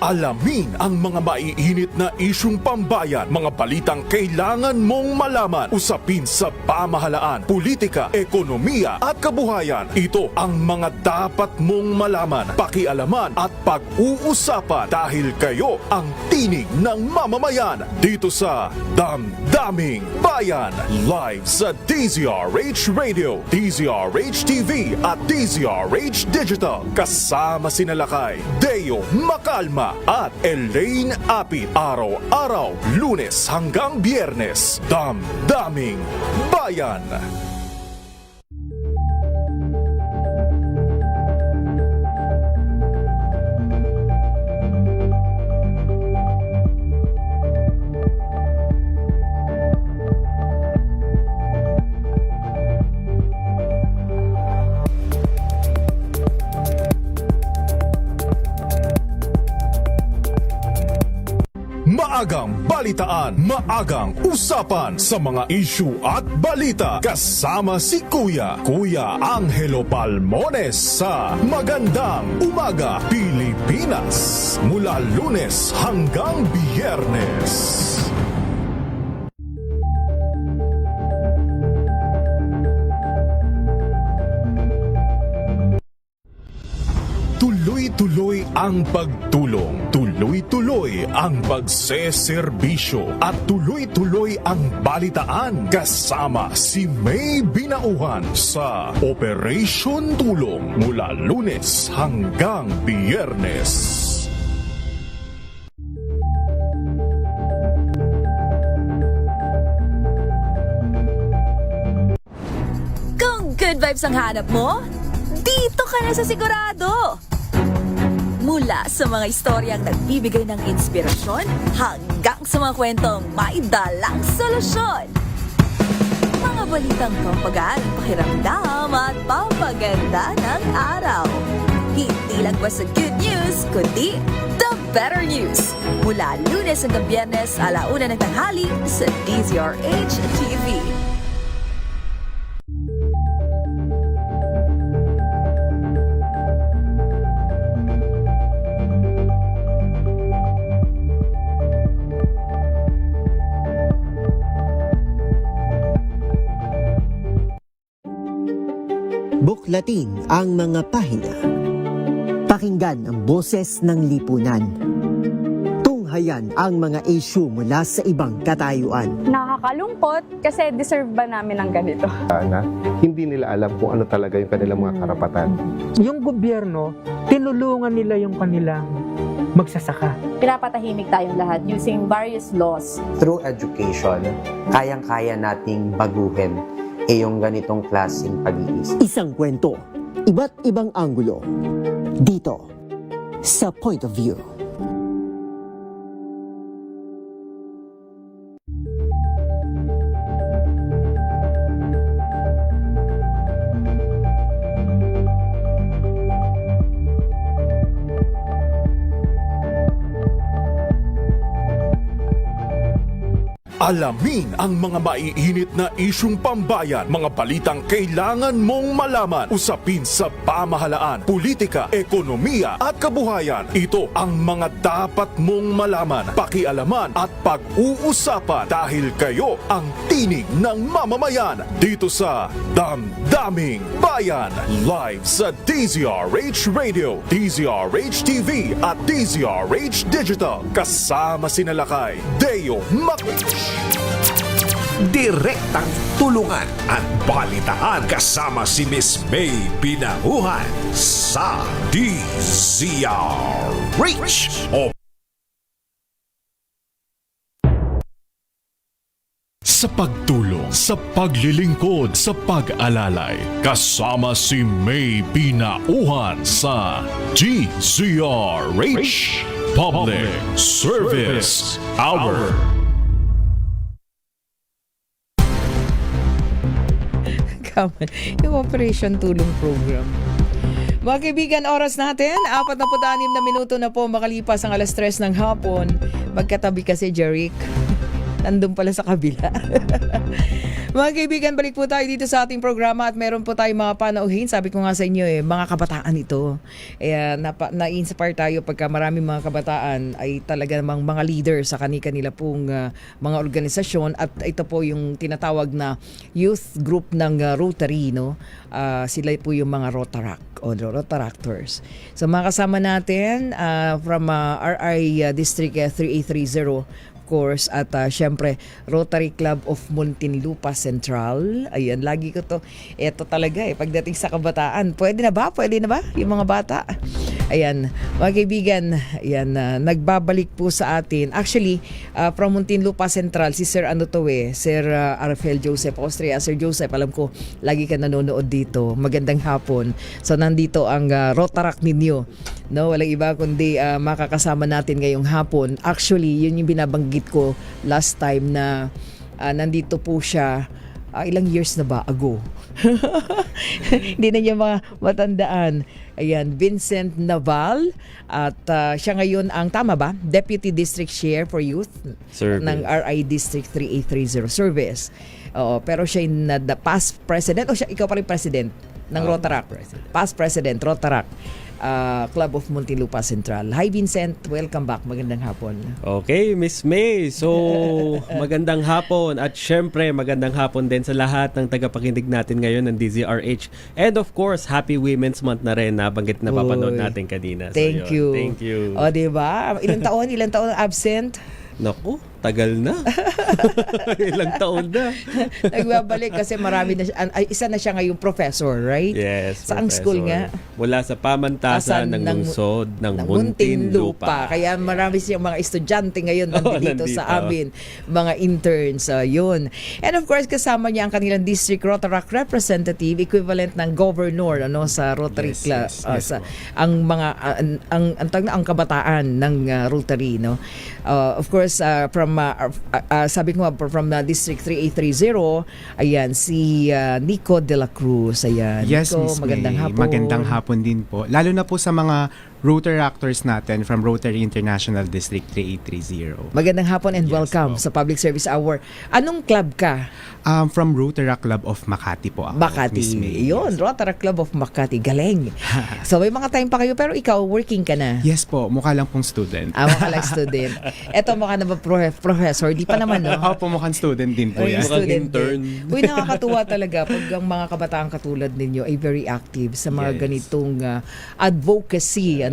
Alamin ang mga maiinit na isyung pambayan, mga balitang kailangan mong malaman, usapin sa pamahalaan, politika, ekonomiya at kabuhayan. Ito ang mga dapat mong malaman, pakialaman at pag-uusapan dahil kayo ang tinig ng mamamayan dito sa Damdaming Bayan. Live sa DZRH Radio, DZRH TV at DZRH Digital. Kasama sina Lakay, Deo Macalma at Elaine Apit. Araw-araw, Lunes hanggang Biyernes. Damdaming Bayan. Maagang balitaan, maagang usapan sa mga issue at balita. Kasama si Kuya Angelo Palmones sa Magandang Umaga Pilipinas. Mula Lunes hanggang Biyernes. Tuloy-tuloy ang pagtulong, tuloy-tuloy ang pagseserbisyo at tuloy-tuloy ang balitaan kasama si May Binauhan sa Operation Tulong mula Lunes hanggang Biyernes. Kung good vibes ang hanap mo, dito ka na sa Sigurado! Mula sa mga istoryang nagbibigay ng inspirasyon hanggang sa mga kwentong may dalang solusyon. Mga balitang pampagaan, pakiramdam at pampaganda ng araw. Hindi lang ba sa good news, kundi the better news. Mula Lunes hanggang Biyernes, 1:00 ng tanghali sa DZRH TV. Buklatin ang mga pahina. Pakinggan ang boses ng lipunan. Tunghayan ang mga issue mula sa ibang katayuan. Nakakalungkot kasi deserve ba namin ng ganito? Na hindi nila alam kung ano talaga yung kanilang mga karapatan. Yung gobyerno, tinulungan nila yung kanilang magsasaka. Pinapatahimik tayong lahat using various laws. Through education, kayang-kaya nating baguhin yung ganitong klaseng pag-iisip. Isang kwento, iba't ibang anggulo. Dito, sa Point of View. Alamin ang mga maiinit na isyung pambayan, mga balitang kailangan mong malaman, usapin sa pamahalaan, politika, ekonomiya at kabuhayan. Ito ang mga dapat mong malaman, pakialaman at pag-uusapan dahil kayo ang tinig ng mamamayan dito sa Damdaming Bayan. Live sa DZRH Radio, DZRH TV at DZRH Digital. Kasama sinalakay Deo Mac. Direktang tulungan at balitaan kasama si Miss May Pinahuhan sa DZRH. Sa pagtulong, sa paglilingkod, sa pag-alalay, kasama si May Pinauhan sa DZRH Public Service Hour. Yung Operation Tulong Program. Mga kaibigan, oras natin, 46 na minuto na po makalipas ang 3:00 ng hapon. Magkatabi kasi Jeric. Nandun pala sa kabila. Mga kaibigan, balik po tayo dito sa ating programa at meron po tayong mga panauhin. Sabi ko nga sa inyo mga kabataan ito. Na-inspire tayo pagka maraming mga kabataan ay talaga namang mga leader sa kanila pong mga organisasyon at ito po yung tinatawag na youth group ng Rotary, no? Sila po yung mga Rotaract o Rotaractors. So mga kasama natin from RI District 3830 course at syempre Rotary Club of Muntinlupa Central. Ayan, lagi ko to. Ito talaga pagdating sa kabataan. Pwede na ba? Yung mga bata. Ayan, mga kaibigan, ayan, nagbabalik po sa atin. Actually, from Muntinlupa Central, si Sir Sir Rafael Joseph Austria. Sir Joseph, alam ko, lagi ka nanonood dito. Magandang hapon. So, nandito ang Rotaract ninyo. No, walang iba kundi makakasama natin ngayong hapon. Actually, yun yung binabanggit ko last time na nandito po siya ilang years na ba ago. Hindi na niya matandaan. Ayan, Vincent Naval at siya ngayon ang tama ba? Deputy District Chair for Youth Service ng RI District 3830 Service. Oo, pero siya yung past president o ikaw pa rin president ng Rotaract. Past president Rotaract. Club of Muntinlupa Central. Hi Vincent, welcome back. Magandang hapon. Okay, Miss May. So, magandang hapon at syempre magandang hapon din sa lahat ng tagapakinig natin ngayon ng DZRH. And of course, Happy Women's Month na rin nabanggit na papanood natin kanina. So, Thank you. Thank you. O, diba? Ilang taon absent? Naku, tagal na. Ilang taon na. Nagbabalik kasi marami na siya. Isa na siya ngayong professor, right? Yes, Saang school nga? Mula sa pamantasan ng lungsod ng Muntinlupa. Kaya marami siyang mga estudyante ngayon nandito sa amin. Mga interns. Yun. And of course, kasama niya ang kanilang district Rotaract representative, equivalent ng governor sa Rotary Club. Ang mga ang kabataan ng Rotary, no? Of course, from sabi ko from District 3830, ayan si Nico de la Cruz. Ayan. Yes, Nico, Miss magandang May. hapon. Magandang hapon din po. Lalo na po sa mga Rotaractors natin from Rotary International District 3830. Magandang hapon and welcome sa Public Service Hour. Anong club ka? From Rotaract Club of Makati po ako. Makati. Yun, Rotaract Club of Makati. Galing. So may mga time pa kayo pero ikaw working ka na? Yes po, mukha lang pong student. Mukha lang student. Eto mukha na ba professor, di pa naman, no? Opo, mukhang student din po Ay, yan. student din. Uy, nakakatuwa talaga pag ang mga kabataan katulad ninyo ay very active sa mga ganitong advocacy,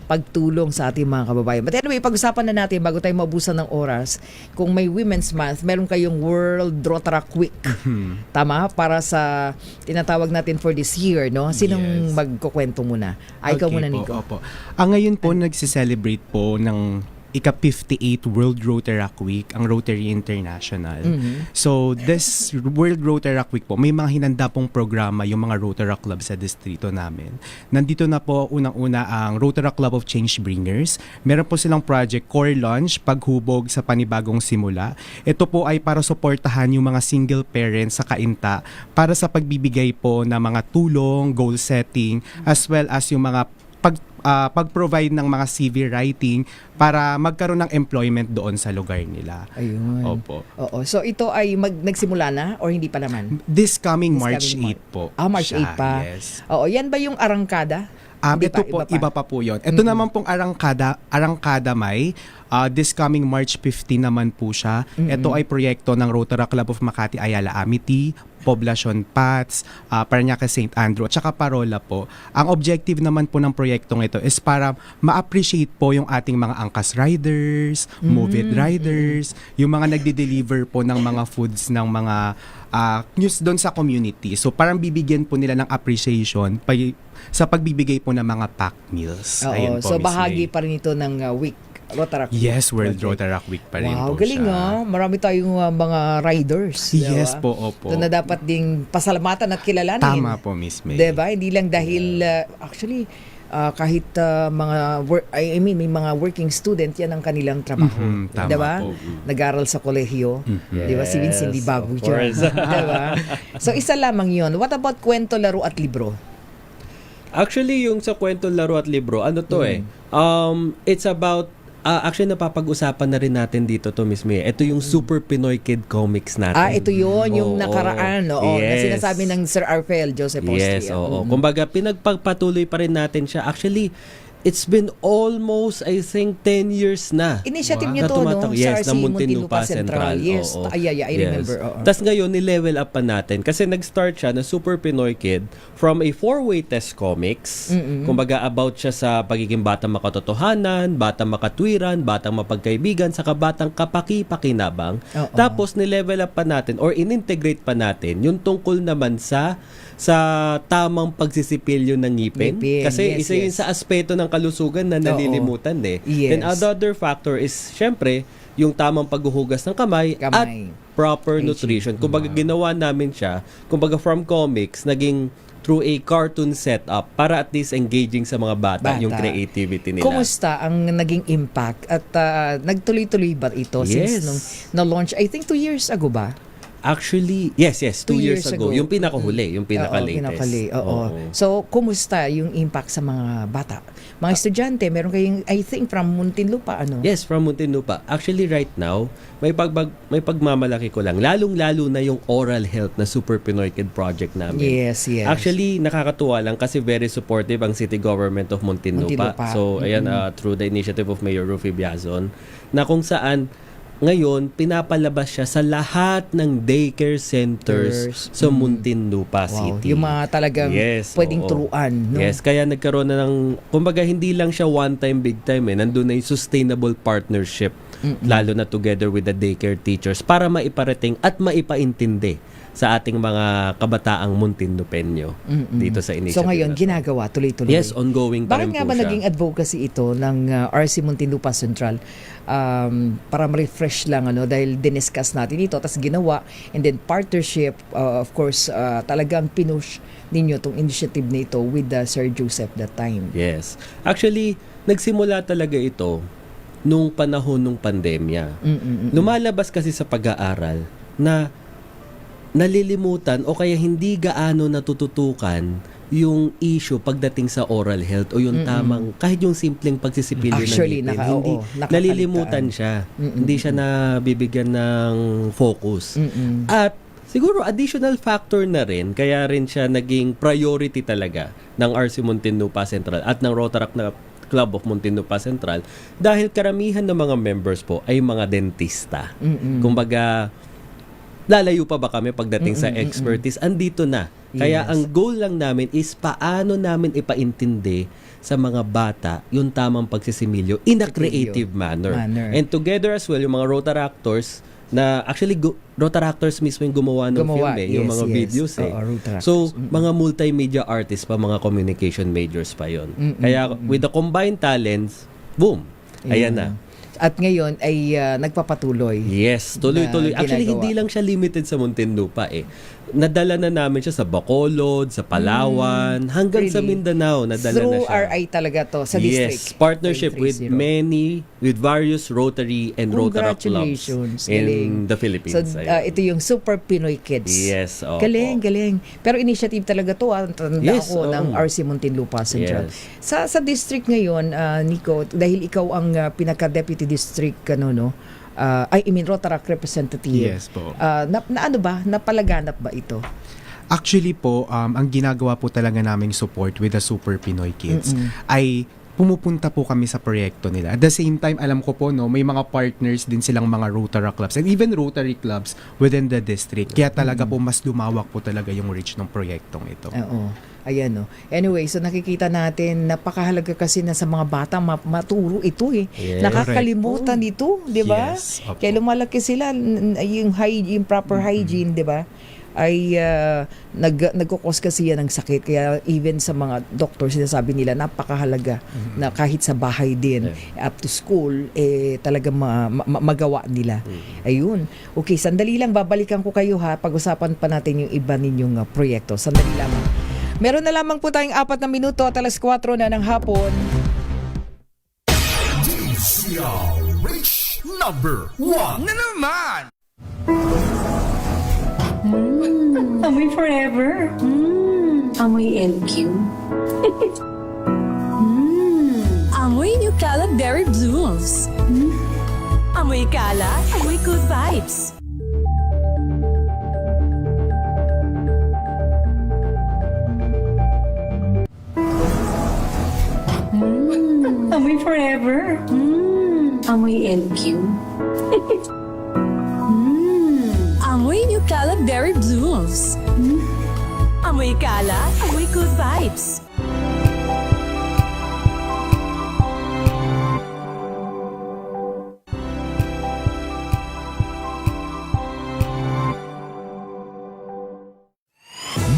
pagtulong sa ating mga kababayan. But anyway, pag-usapan na natin bago tayo maubusan ng oras, kung may Women's Month, meron kayong World Rotaract Week. Tama? Para sa tinatawag natin for this year, no? Sinong magkukwento muna? Ikaw muna, Nico. Opo. Ngayon po, nagse-celebrate po ng ika-58 World Rotaract Week, ang Rotary International. So, this World Rotaract Week po, may mga hinanda pong programa yung mga Rotaract Club sa distrito namin. Nandito na po unang-una ang Rotaract Club of Change Bringers. Meron po silang project Core Launch, Paghubog sa Panibagong Simula. Ito po ay para suportahan yung mga single parents sa Kainta para sa pagbibigay po ng mga tulong, goal setting, as well as yung mga pag-provide ng mga CV writing para magkaroon ng employment doon sa lugar nila. Ayun. Opo. Oo. So ito ay nagsimula na or hindi pa naman? This coming March 8 po. March 8 pa. Yes. Oo, yan ba yung arangkada? Ito po, iba pa po yun. Ito naman pong Arangkada May, this coming March 15 naman po siya. Ito ay proyekto ng Rotaract Club of Makati Ayala Amity, Poblacion Pats, Parañaque St. Andrew, at saka Parola po. Ang objective naman po ng proyektong ito is para ma-appreciate po yung ating mga angkas riders, Move-It riders, yung mga nagde-deliver po ng mga foods ng mga news doon sa community. So parang bibigyan po nila ng appreciation sa pagbibigay po ng mga packed meals. Oo, so bahagi pa rin ito ng week. Rotaract Week. Yes, World Rotaract Week pa rin po galing siya. Marami tayong mga riders. Yes diba? po, opo. So, na dapat ding pasalamatan at kilalanin. Tama po, Miss May. Diba? Hindi lang dahil, actually, kahit may mga working student, yan ang kanilang trabaho. Tama diba? po. Nag-aral sa kolehiyo. Diba? Si Vince hindi bago of dyan. course. Diba? So, isa lamang yun. What about kwento, laro at libro? Actually, yung sa kwento, laro at libro, it's about actually, napapag-usapan na rin natin dito to, Miss May. Ito yung Super Pinoy Kid Comics natin. Ito yun, yung nakaraan, na Yes. sinasabi ng Sir Arfel Joseph Austria. Yes, oo. Kumbaga, pinagpagpatuloy pa rin natin siya. Actually, it's been almost, I think, 10 years na. Initiative niyo to, no? Yes, sa na RC Muntinlupa Central. Yes, Oo. I remember. Tapos ngayon, ni-level up pa natin. Kasi nag-start siya na Super Pinoy Kid from a 4-way test comics. Kumbaga, about siya sa pagiging batang makatotohanan, batang makatwiran, batang mapagkaibigan, saka batang kapaki-pakinabang. Tapos, ni-level up pa natin or in-integrate pa natin yung tungkol naman sa tamang pagsisipilyo ng ngipin. Kasi isa yun sa aspeto ng kalusugan na nalilimutan Yes. Then another factor is, syempre, yung tamang paghuhugas ng kamay. At proper nutrition. Kumbaga, ginawa namin siya, kumbaga from comics, naging through a cartoon setup para at least engaging sa mga bata. Yung creativity nila. Kumusta ang naging impact? At nagtuloy-tuloy ba ito since nung na-launch, I think 2 years ago ba? Actually, yes, 2 years ago. Yung pinakahuli, yung pinaka-latest. So, kumusta yung impact sa mga bata? Mga estudyante, meron kayong, I think, from Muntinlupa, Yes, from Muntinlupa. Actually, right now, may pagmamalaki ko lang. Lalong-lalo na yung oral health na Super Pinoy Kid project namin. Yes. Actually, nakakatuwa lang kasi very supportive ang City Government of Muntinlupa. So, ayan, through the initiative of Mayor Rufy Biazon, na kung saan ngayon, pinapalabas siya sa lahat ng daycare centers sa Muntinlupa City. Yung mga talagang pwedeng turuan. No? Yes, kaya nagkaroon na ng, kumbaga hindi lang siya one time, big time. Nandun na yung sustainable partnership, lalo na together with the daycare teachers para maiparating at maipaintindi sa ating mga kabataang Muntinlupenyo dito sa initiative. So ngayon, ginagawa tuloy-tuloy. Yes, ongoing pa rin po siya. Bakit nga ba naging advocacy ito ng RC Muntinlupa Central? Para ma-refresh lang, dahil diniscuss natin ito, tapos ginawa, and then partnership, of course, talagang pinush ninyo itong initiative na ito with Sir Joseph that time. Yes. Actually, nagsimula talaga ito nung panahon ng pandemya. Lumalabas kasi sa pag-aaral na nalilimutan o kaya hindi gaano natututukan yung issue pagdating sa oral health o yung tamang, kahit yung simpleng pagsisipilyo ng ngipin, nalilimutan siya. Hindi siya nabibigyan ng focus. At siguro additional factor na rin, kaya rin siya naging priority talaga ng RC Muntinlupa Central at ng Rotaract Club of Muntinlupa Central dahil karamihan ng mga members po ay mga dentista. Kumbaga, lalayo pa ba kami pagdating sa expertise? Andito na. Kaya ang goal lang namin is paano namin ipaintindi sa mga bata yung tamang pagsisimilyo in a creative manner. And together as well, yung mga Rotaractors na actually Rotaractors mismo yung gumawa ng film yung mga videos So, mga multimedia artists pa, mga communication majors pa yon. Kaya with the combined talents, boom, ayan na. At ngayon ay nagpapatuloy. Yes, tuloy-tuloy. Actually, hindi lang siya limited sa Muntinlupa Nadala na namin siya sa Bacolod, sa Palawan, hanggang sa Mindanao. Nadala Through na siya. RI talaga to sa district. Yes, partnership with various Rotary and Rotaract clubs in the Philippines. So, ito yung Super Pinoy Kids. Yes. Galing. Pero initiative talaga to. Tanda ako ng RC Muntinlupa Central. Sa district ngayon, Nico, dahil ikaw ang pinaka-deputy district, Rotaract representative. Yes po. Napalaganap ba ito? Actually po, ang ginagawa po talaga naming support with the Super Pinoy Kids ay pumupunta po kami sa proyekto nila. At the same time, alam ko po, may mga partners din silang mga Rotaract clubs and even Rotary clubs within the district. Kaya talaga po mas lumawak po talaga yung reach ng proyektong ito. Oo. Ayan, Anyway, so nakikita natin, napakahalaga kasi na sa mga bata maturo ito Nakakalimutan ito, di ba? Yes, kaya lumalaki sila, yung proper hygiene, di ba? Ay nagkukos kasi yan ng sakit. Kaya even sa mga doctor, sinasabi nila, napakahalaga na kahit sa bahay din, up to school, talaga magawa nila. Ayun. Okay, sandali lang, babalikan ko kayo pag-usapan pa natin yung iba ninyong proyekto. Sandali lamang. Meron na lamang po tayong 4 na minuto at alas 4 na ng hapon. DZRH number 1 na naman! Amoy forever. Amoy LQ. Amoy New Cala Berry Blooms. Amoy Cala, amoy good vibes. Amoy forever. Amoy LQ. Amoy New Cala Berry Blooms. Amoy Cala, amoy good vibes.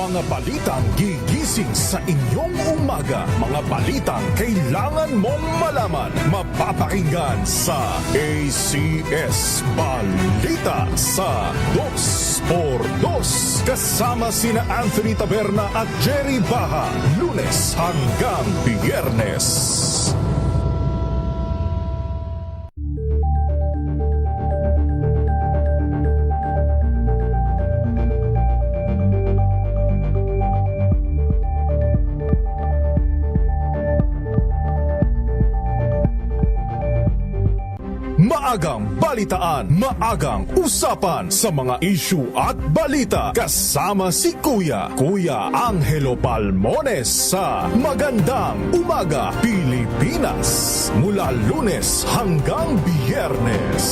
Mga balitang gigising sa inyong umaga. Mga balitang kailangan mong malaman. Mapapakinggan sa ACS Balita sa 2x2. Kasama sina Anthony Taberna at Jerry Baha. Lunes hanggang Biyernes. Maagang balitaan, maagang usapan sa mga issue at balita. Kasama si Kuya Angelo Palmones sa Magandang Umaga Pilipinas. Mula Lunes hanggang Biyernes.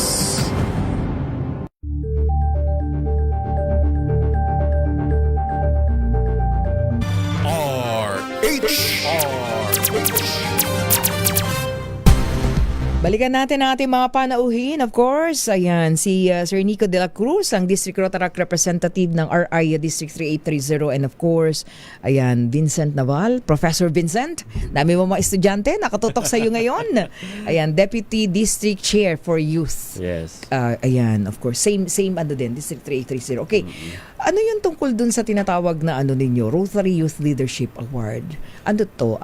Balikan natin ang ating mga panauhin. Of course, ayan, si Sir Nico de la Cruz, ang District Rotaract Representative ng RI District 3830. And of course, ayan, Vincent Naval. Professor Vincent, dami mo mga estudyante, nakatutok sa iyo ngayon. Ayan, Deputy District Chair for Youth. Yes. Ayan, of course, same din, District 3830. Okay, ano yung tungkol dun sa tinatawag na ninyo, Rotary Youth Leadership Award? Ano to?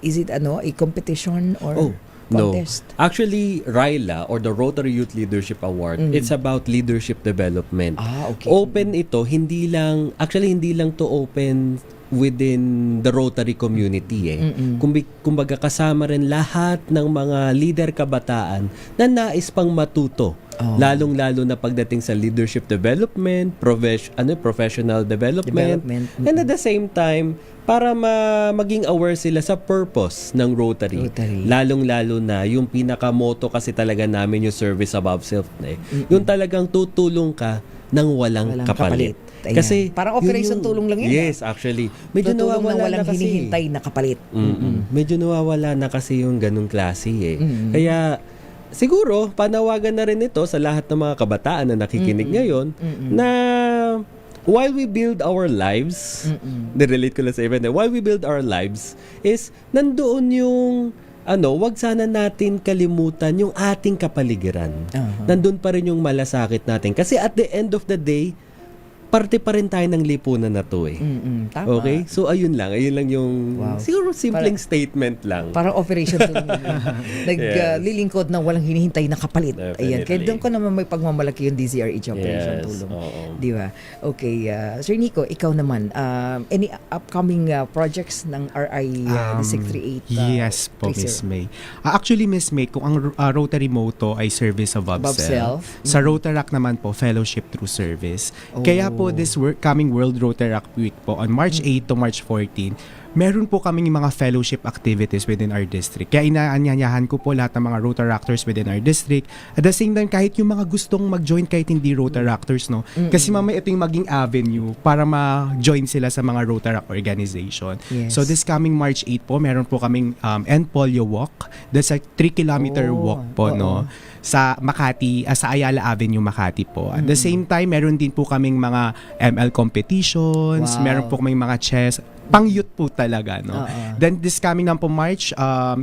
Is it a competition or... contest? No. Actually, RYLA or the Rotary Youth Leadership Award, it's about leadership development. Okay. Open ito, hindi lang to open within the Rotary community Kumbaga kasama rin lahat ng mga leader kabataan na nais pang matuto. Lalong-lalo na pagdating sa leadership development, professional development. And at the same time, para maging aware sila sa purpose ng Rotary. Lalong-lalo na yung pinaka-motto kasi talaga namin yung service above self. Yung talagang tutulong ka ng walang kapalit. Ayan. Kasi parang operation tulong lang yun. Yes, actually. Medyo Tutulong nawawala na walang na kasi. hinihintay na kapalit. Medyo nawawala na kasi yung ganung klase Kaya siguro panawagan na rin ito sa lahat ng mga kabataan na nakikinig ngayon na while we build our lives, nirelate ko lang sa event, while we build our lives is nandoon yung wag sana natin kalimutan yung ating kapaligiran. Nandun pa rin yung malasakit natin. Kasi at the end of the day, parte pa rin tayo ng lipunan na to Tama. Okay? So, ayun lang yung siguro simpleng statement lang. Parang operation tulong. Naglilingkod na walang hinihintay na kapalit. Ayan. Kaya doon ko naman may pagmamalaki yung DZRH operation tulong. Di ba? Okay. Sir Nico, ikaw naman, any upcoming projects ng RI District 38? Yes po, Miss May. Actually, Miss May, kung ang Rotary motto ay service above self, sa Rotaract naman po, fellowship through service. Kaya po, this coming World Rotaract Week po on March 8 to March 14, meron po kaming mga fellowship activities within our district. Kaya inaanyayahan ko po lahat ng mga Rotaractors within our district. At the same time, kahit yung mga gustong mag-join kahit hindi Rotaractors, no? Kasi mamaya ito yung maging avenue para ma-join sila sa mga Rotaract organization. Yes. So this coming March 8 po, meron po kaming End Polio Walk. That's a 3-kilometer walk po, no? Sa Makati, sa Ayala Avenue, Makati po. At the same time, meron din po kaming mga ML competitions, meron po kaming mga chess, pang-youth po talaga, no? Then this coming na po March 7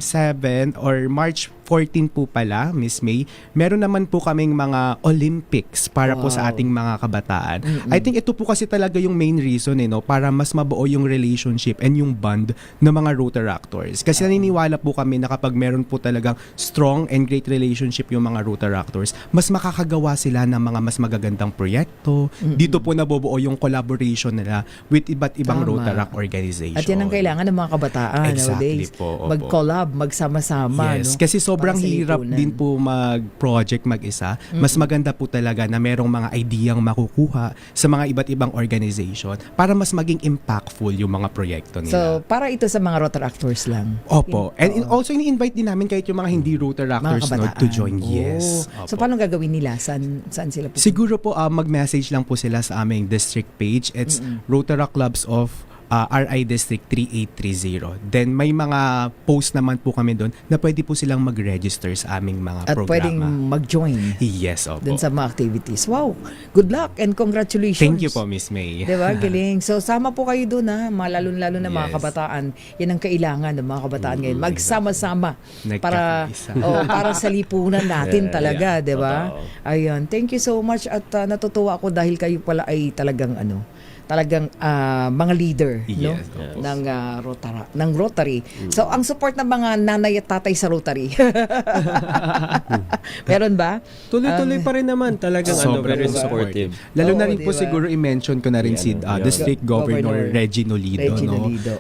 or March 14 po pala, Miss May, meron naman po kaming mga Olympics para po sa ating mga kabataan. I think ito po kasi talaga yung main reason, no? Para mas mabuo yung relationship and yung bond ng mga Rotaractors. Kasi naniniwala po kami na kapag meron po talagang strong and great relationship yung mga Rotaractors, mas makakagawa sila ng mga mas magagandang proyekto. Dito po nabubuo yung collaboration nila with iba't ibang Rotaract organization. At yan ang kailangan ng mga kabataan nowadays. Po, mag-collab, magsama-sama. Yes, no? kasi sobrang hirap din po mag-project mag-isa. Mas maganda po talaga na merong mga ideyang makukuha sa mga iba't ibang organization para mas maging impactful yung mga proyekto nila. So, para ito sa mga Rotaractors lang. Opo. And also, ini-invite din namin kahit yung mga hindi Rotaractors to join. Yes. So, paano gagawin nila? Saan sila pupunta? Siguro po, mag-message lang po sila sa aming district page. It's Rotaract Clubs of RI District 3830. Then may mga post naman po kami doon na pwede po silang mag-register sa aming mga at programa. At pwedeng mag-join. Yes, opo. Doon sa mga activities. Wow! Good luck and congratulations. Thank you po, Miss May. Diba? Galing. So, sama po kayo doon, ha? Lalo na mga kabataan. Yan ang kailangan ng mga kabataan ngayon. Magsama-sama para sa lipunan natin talaga, diba? Ayun. Thank you so much at natutuwa ako dahil kayo pala ay talagang mga leader ng Rotary. So ang support ng mga nanay at tatay sa Rotary. Meron ba? Tuloy-tuloy pa rin naman talagang very supportive. Lalo na rin po siguro i-mention ko na rin si District Governor Reggie Nolido.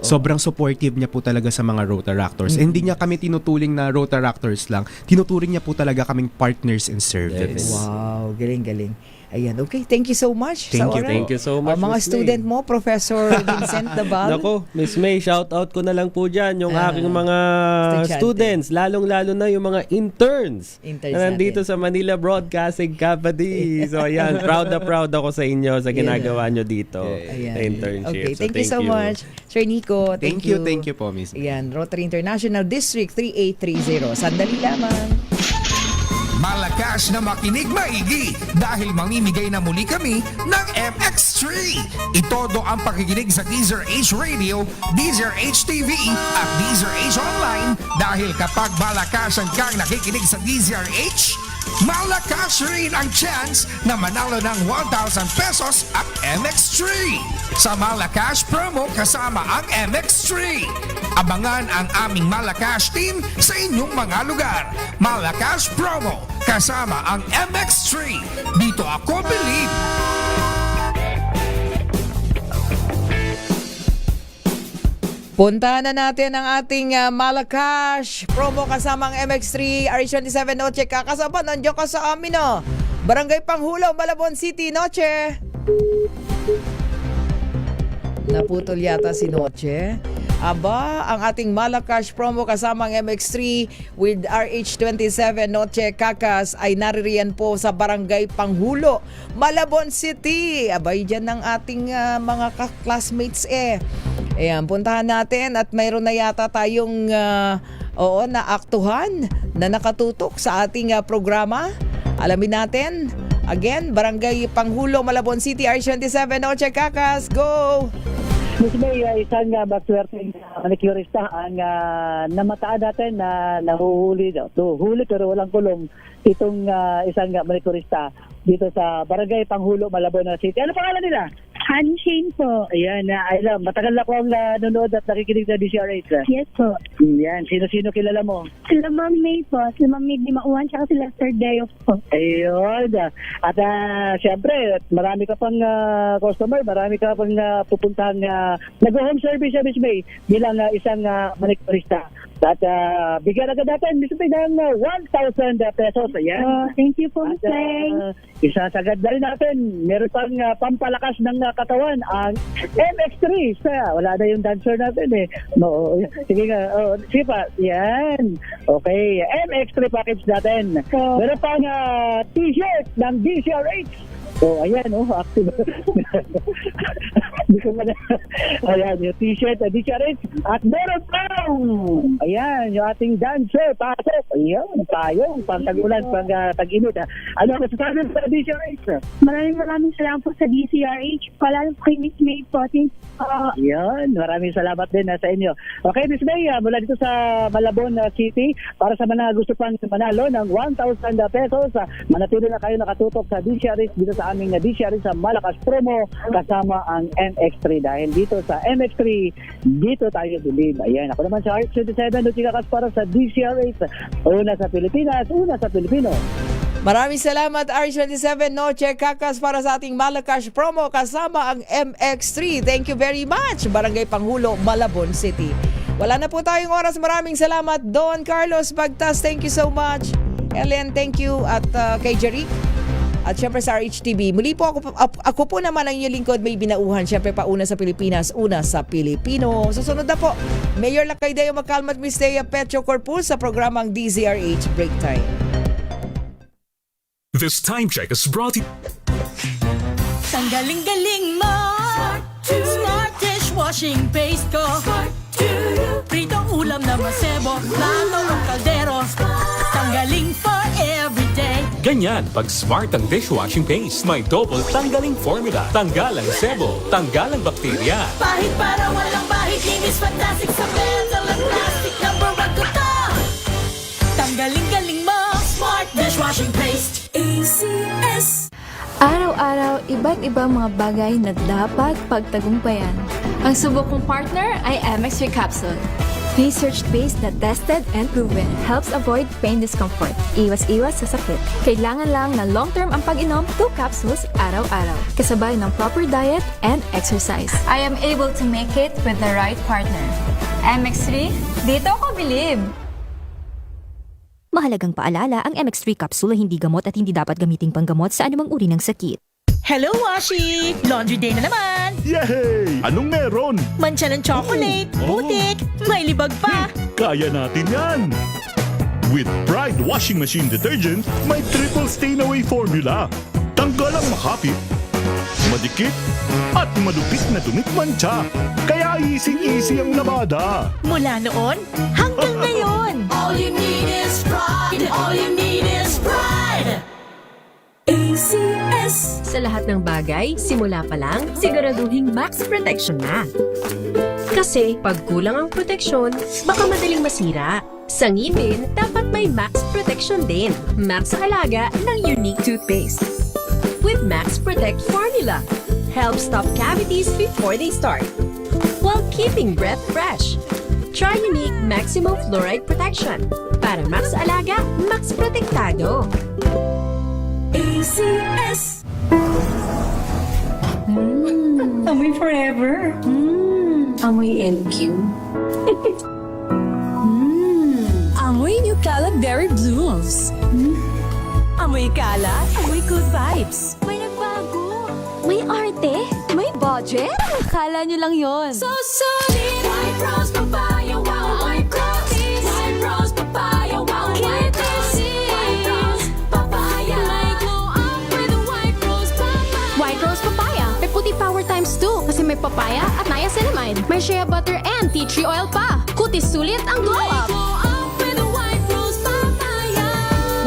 Sobrang supportive niya po talaga sa mga Rotaractors. Hindi niya kami tinuturing na Rotaractors lang. Tinuturing niya po talaga kaming partners in service. Wow, galing. Ayan, okay. Thank you so much. Thank you so much, mga student mo, Professor Vincent Dabal. Nako, Miss May, shout out ko na lang po dyan yung aking mga students, lalong-lalo na yung mga interns na nandito sa Manila Broadcasting Company. So ayan, proud ako sa inyo sa ginagawa nyo dito sa internship. Okay, thank you so much. Sir Nico, thank you. Thank you po, Miss May. Ayan, Rotary International District 3830. Sandali lamang. Malakas na makinig maigi dahil mamimigay na muli kami ng MX3. Itodo ang pakikinig sa DZRH Radio, DZRH TV at DZRH Online dahil kapag malakasan kang nakikinig sa DZRH, malakas rin ang chance na manalo ng 1,000 pesos at MX3. Sa Malakas promo kasama ang MX3. Abangan ang aming Malakas team sa inyong mga lugar. Malakas promo kasama ang MX3. Dito ako believe. Puntahan na natin ang ating Malakas promo kasamang MX3 RH27 Noche. Kakasaba, nandiyan ka sa amin, no? Barangay Panghulaw, Malabon City, Noche. Naputol yata si Noche. Aba, ang ating Malacash promo kasamang MX3 with RH27 Noche Kakas ay naririyan po sa Barangay Panghulo, Malabon City. Abay, dyan ng ating mga classmates Ayan, puntahan natin at mayroon na yata tayong naaktuhan na nakatutok sa ating programa. Alamin natin. Again, Barangay Panghulo, Malabon City, RH27 Noche Kakas. Go! Miss May, isang maswerteng manicurista ang namataan natin na nahuhuli huli pero walang kulong itong isang manicurista dito sa Barangay Panghulo, Malabon City. Ano pangalan nila? Sunshine po. Ayan, alam, matagal na akong nanonood at nakikinig na DCRH. Yes po. Yan, sino-sino kilala mo? Sila Ma'am May po, sila Ma'am May Dimauan, tsaka sila Sir Dayo po. Ayun. At siyempre, marami ka pang customer, marami ka pang pupuntahang nag-home service Miss May bilang isang manicurista. At bigyan agad natin, Miss May, ng 1,000 pesos. Ayan. Thank you po, Miss May. Isasagad na rin natin. Meron pang pampalakas ng katawan ang MX3. Wala na yung dancer natin No, sige nga. Sige pa. Yan. Okay. MX3 package natin. Meron pang t-shirt ng DCRH. Ayan, active. Ayan, yung t-shirt, DCRH. At meron pang, ayan, yung ating dancer, pasok. Ayan, tayong, pang-tag-ulan, pang-tag-init. Ano ang masasabi sa DCRH? Maraming salamat po sa DCRH. Pala po kay Miss May po. Ayan, maraming salamat din sa inyo. Okay, Miss May, mula dito sa Malabon City, para sa mga gusto pang manalo ng 1,000 pesos, manatili na kayo nakatutok sa DCRH dito sa aming DCRH sa Malacash promo kasama ang MX3 dahil dito sa MX3 dito tayo bilib. Ayan, ako naman sa RH27 Nutikakas para sa DCRH, una sa Pilipinas, una sa Pilipino. Maraming salamat RH27 Noche Kakas para sa ating Malacash promo kasama ang MX3. Thank you very much, Barangay Panghulo, Malabon City. Wala na po tayong oras. Maraming salamat Don Carlos Bagtas. Thank you so much. Ellen, thank you. At kay Jeric. At syempre sa RHTV. Muli po ako po naman ang inyong lingkod, May Binauhan. Syempre pa una sa Pilipinas, una sa Pilipino. Susunod na po, Mayor Lacaydeo Macalmat Mistea Petro Corpus sa programang DZRH Break Time. This time check is brought to you. Tanggaling-galing mo Smart dishwashing paste ko Pritong ulam na masebo Plato o kaldero Tanggaling for everyday. Ganyan pag smart ang dishwashing paste. May double tanggaling formula. Tanggal ang sebo, tanggal ang bakterya. Pahit para walang bahid. Linis fantastic sa metal at plastic. Number 1 ko to. Tanggaling-galing mo. Smart dishwashing paste. ACS. Araw-araw, iba't ibang mga bagay na dapat pagtagumpayan. Ang subok kong partner ay MX3 Capsule. Research-based na tested and proven. Helps avoid pain discomfort. Iwas-iwas sa sakit. Kailangan lang na long-term ang pag-inom 2 capsules araw-araw. Kasabay ng proper diet and exercise. I am able to make it with the right partner. MX3, dito ako bilib! Mahalagang paalala, ang MX3 capsule ay hindi gamot at hindi dapat gamiting panggamot sa anumang uri ng sakit. Hello, Washi! Laundry day na naman! Yay! Anong meron? Mancha ng chocolate, putik, may libag pa! Kaya natin yan! With Pride Washing Machine Detergent, may triple stain-away formula. Tanggal ang makapit, madikit, at madupit na dumit mancha. Kaya easy-easy ang labada. Mula noon hanggang ngayon. All you need is pride. All you need is pride. ACS. Sa lahat ng bagay, simula pa lang, siguraduhing max protection na. Kasi pag kulang ang proteksyon, baka madaling masira. Sa ngipin, dapat may max protection din. Max sa alaga ng Unique Toothpaste. With Max Protect Formula, helps stop cavities before they start, while keeping breath fresh. Try Unique Maximum Fluoride Protection. Para max alaga, max protektado. ACS. Amoy forever. Amoy LQ. Amoy New Calab Berry Blooms. Amoy kalat, amoy good vibes. May nagbago! May arte? May budget? Akala nyo lang yon. So solid. White Rose Papaya, wow, White Rose. White Rose Papaya, wow, White Rose. White Rose Papaya. May glow up with a White Rose Papaya. White Rose Papaya. May puti power times 2 kasi may papaya at niacinamide. May shea butter and tea tree oil pa. Kutis sulit ang glow up. Glow up with a White Rose Papaya.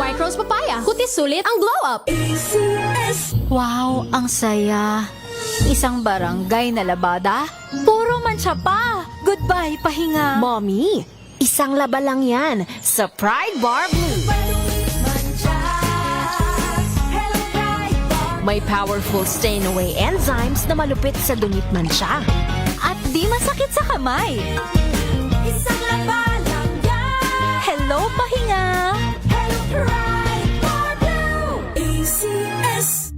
White Rose Papaya. Kutis sulit ang glow up. ACS. Wow, ang saya. Isang barangay na labada, puro mancha pa. Goodbye, pahinga. Mommy, isang laba lang yan sa Pride Bar Blue. May powerful stain-away enzymes na malupit sa dunit mancha. At di masakit sa kamay. Isang laba lang yan. Hello, pahinga. Hello, Pride Bar Blue. ACS.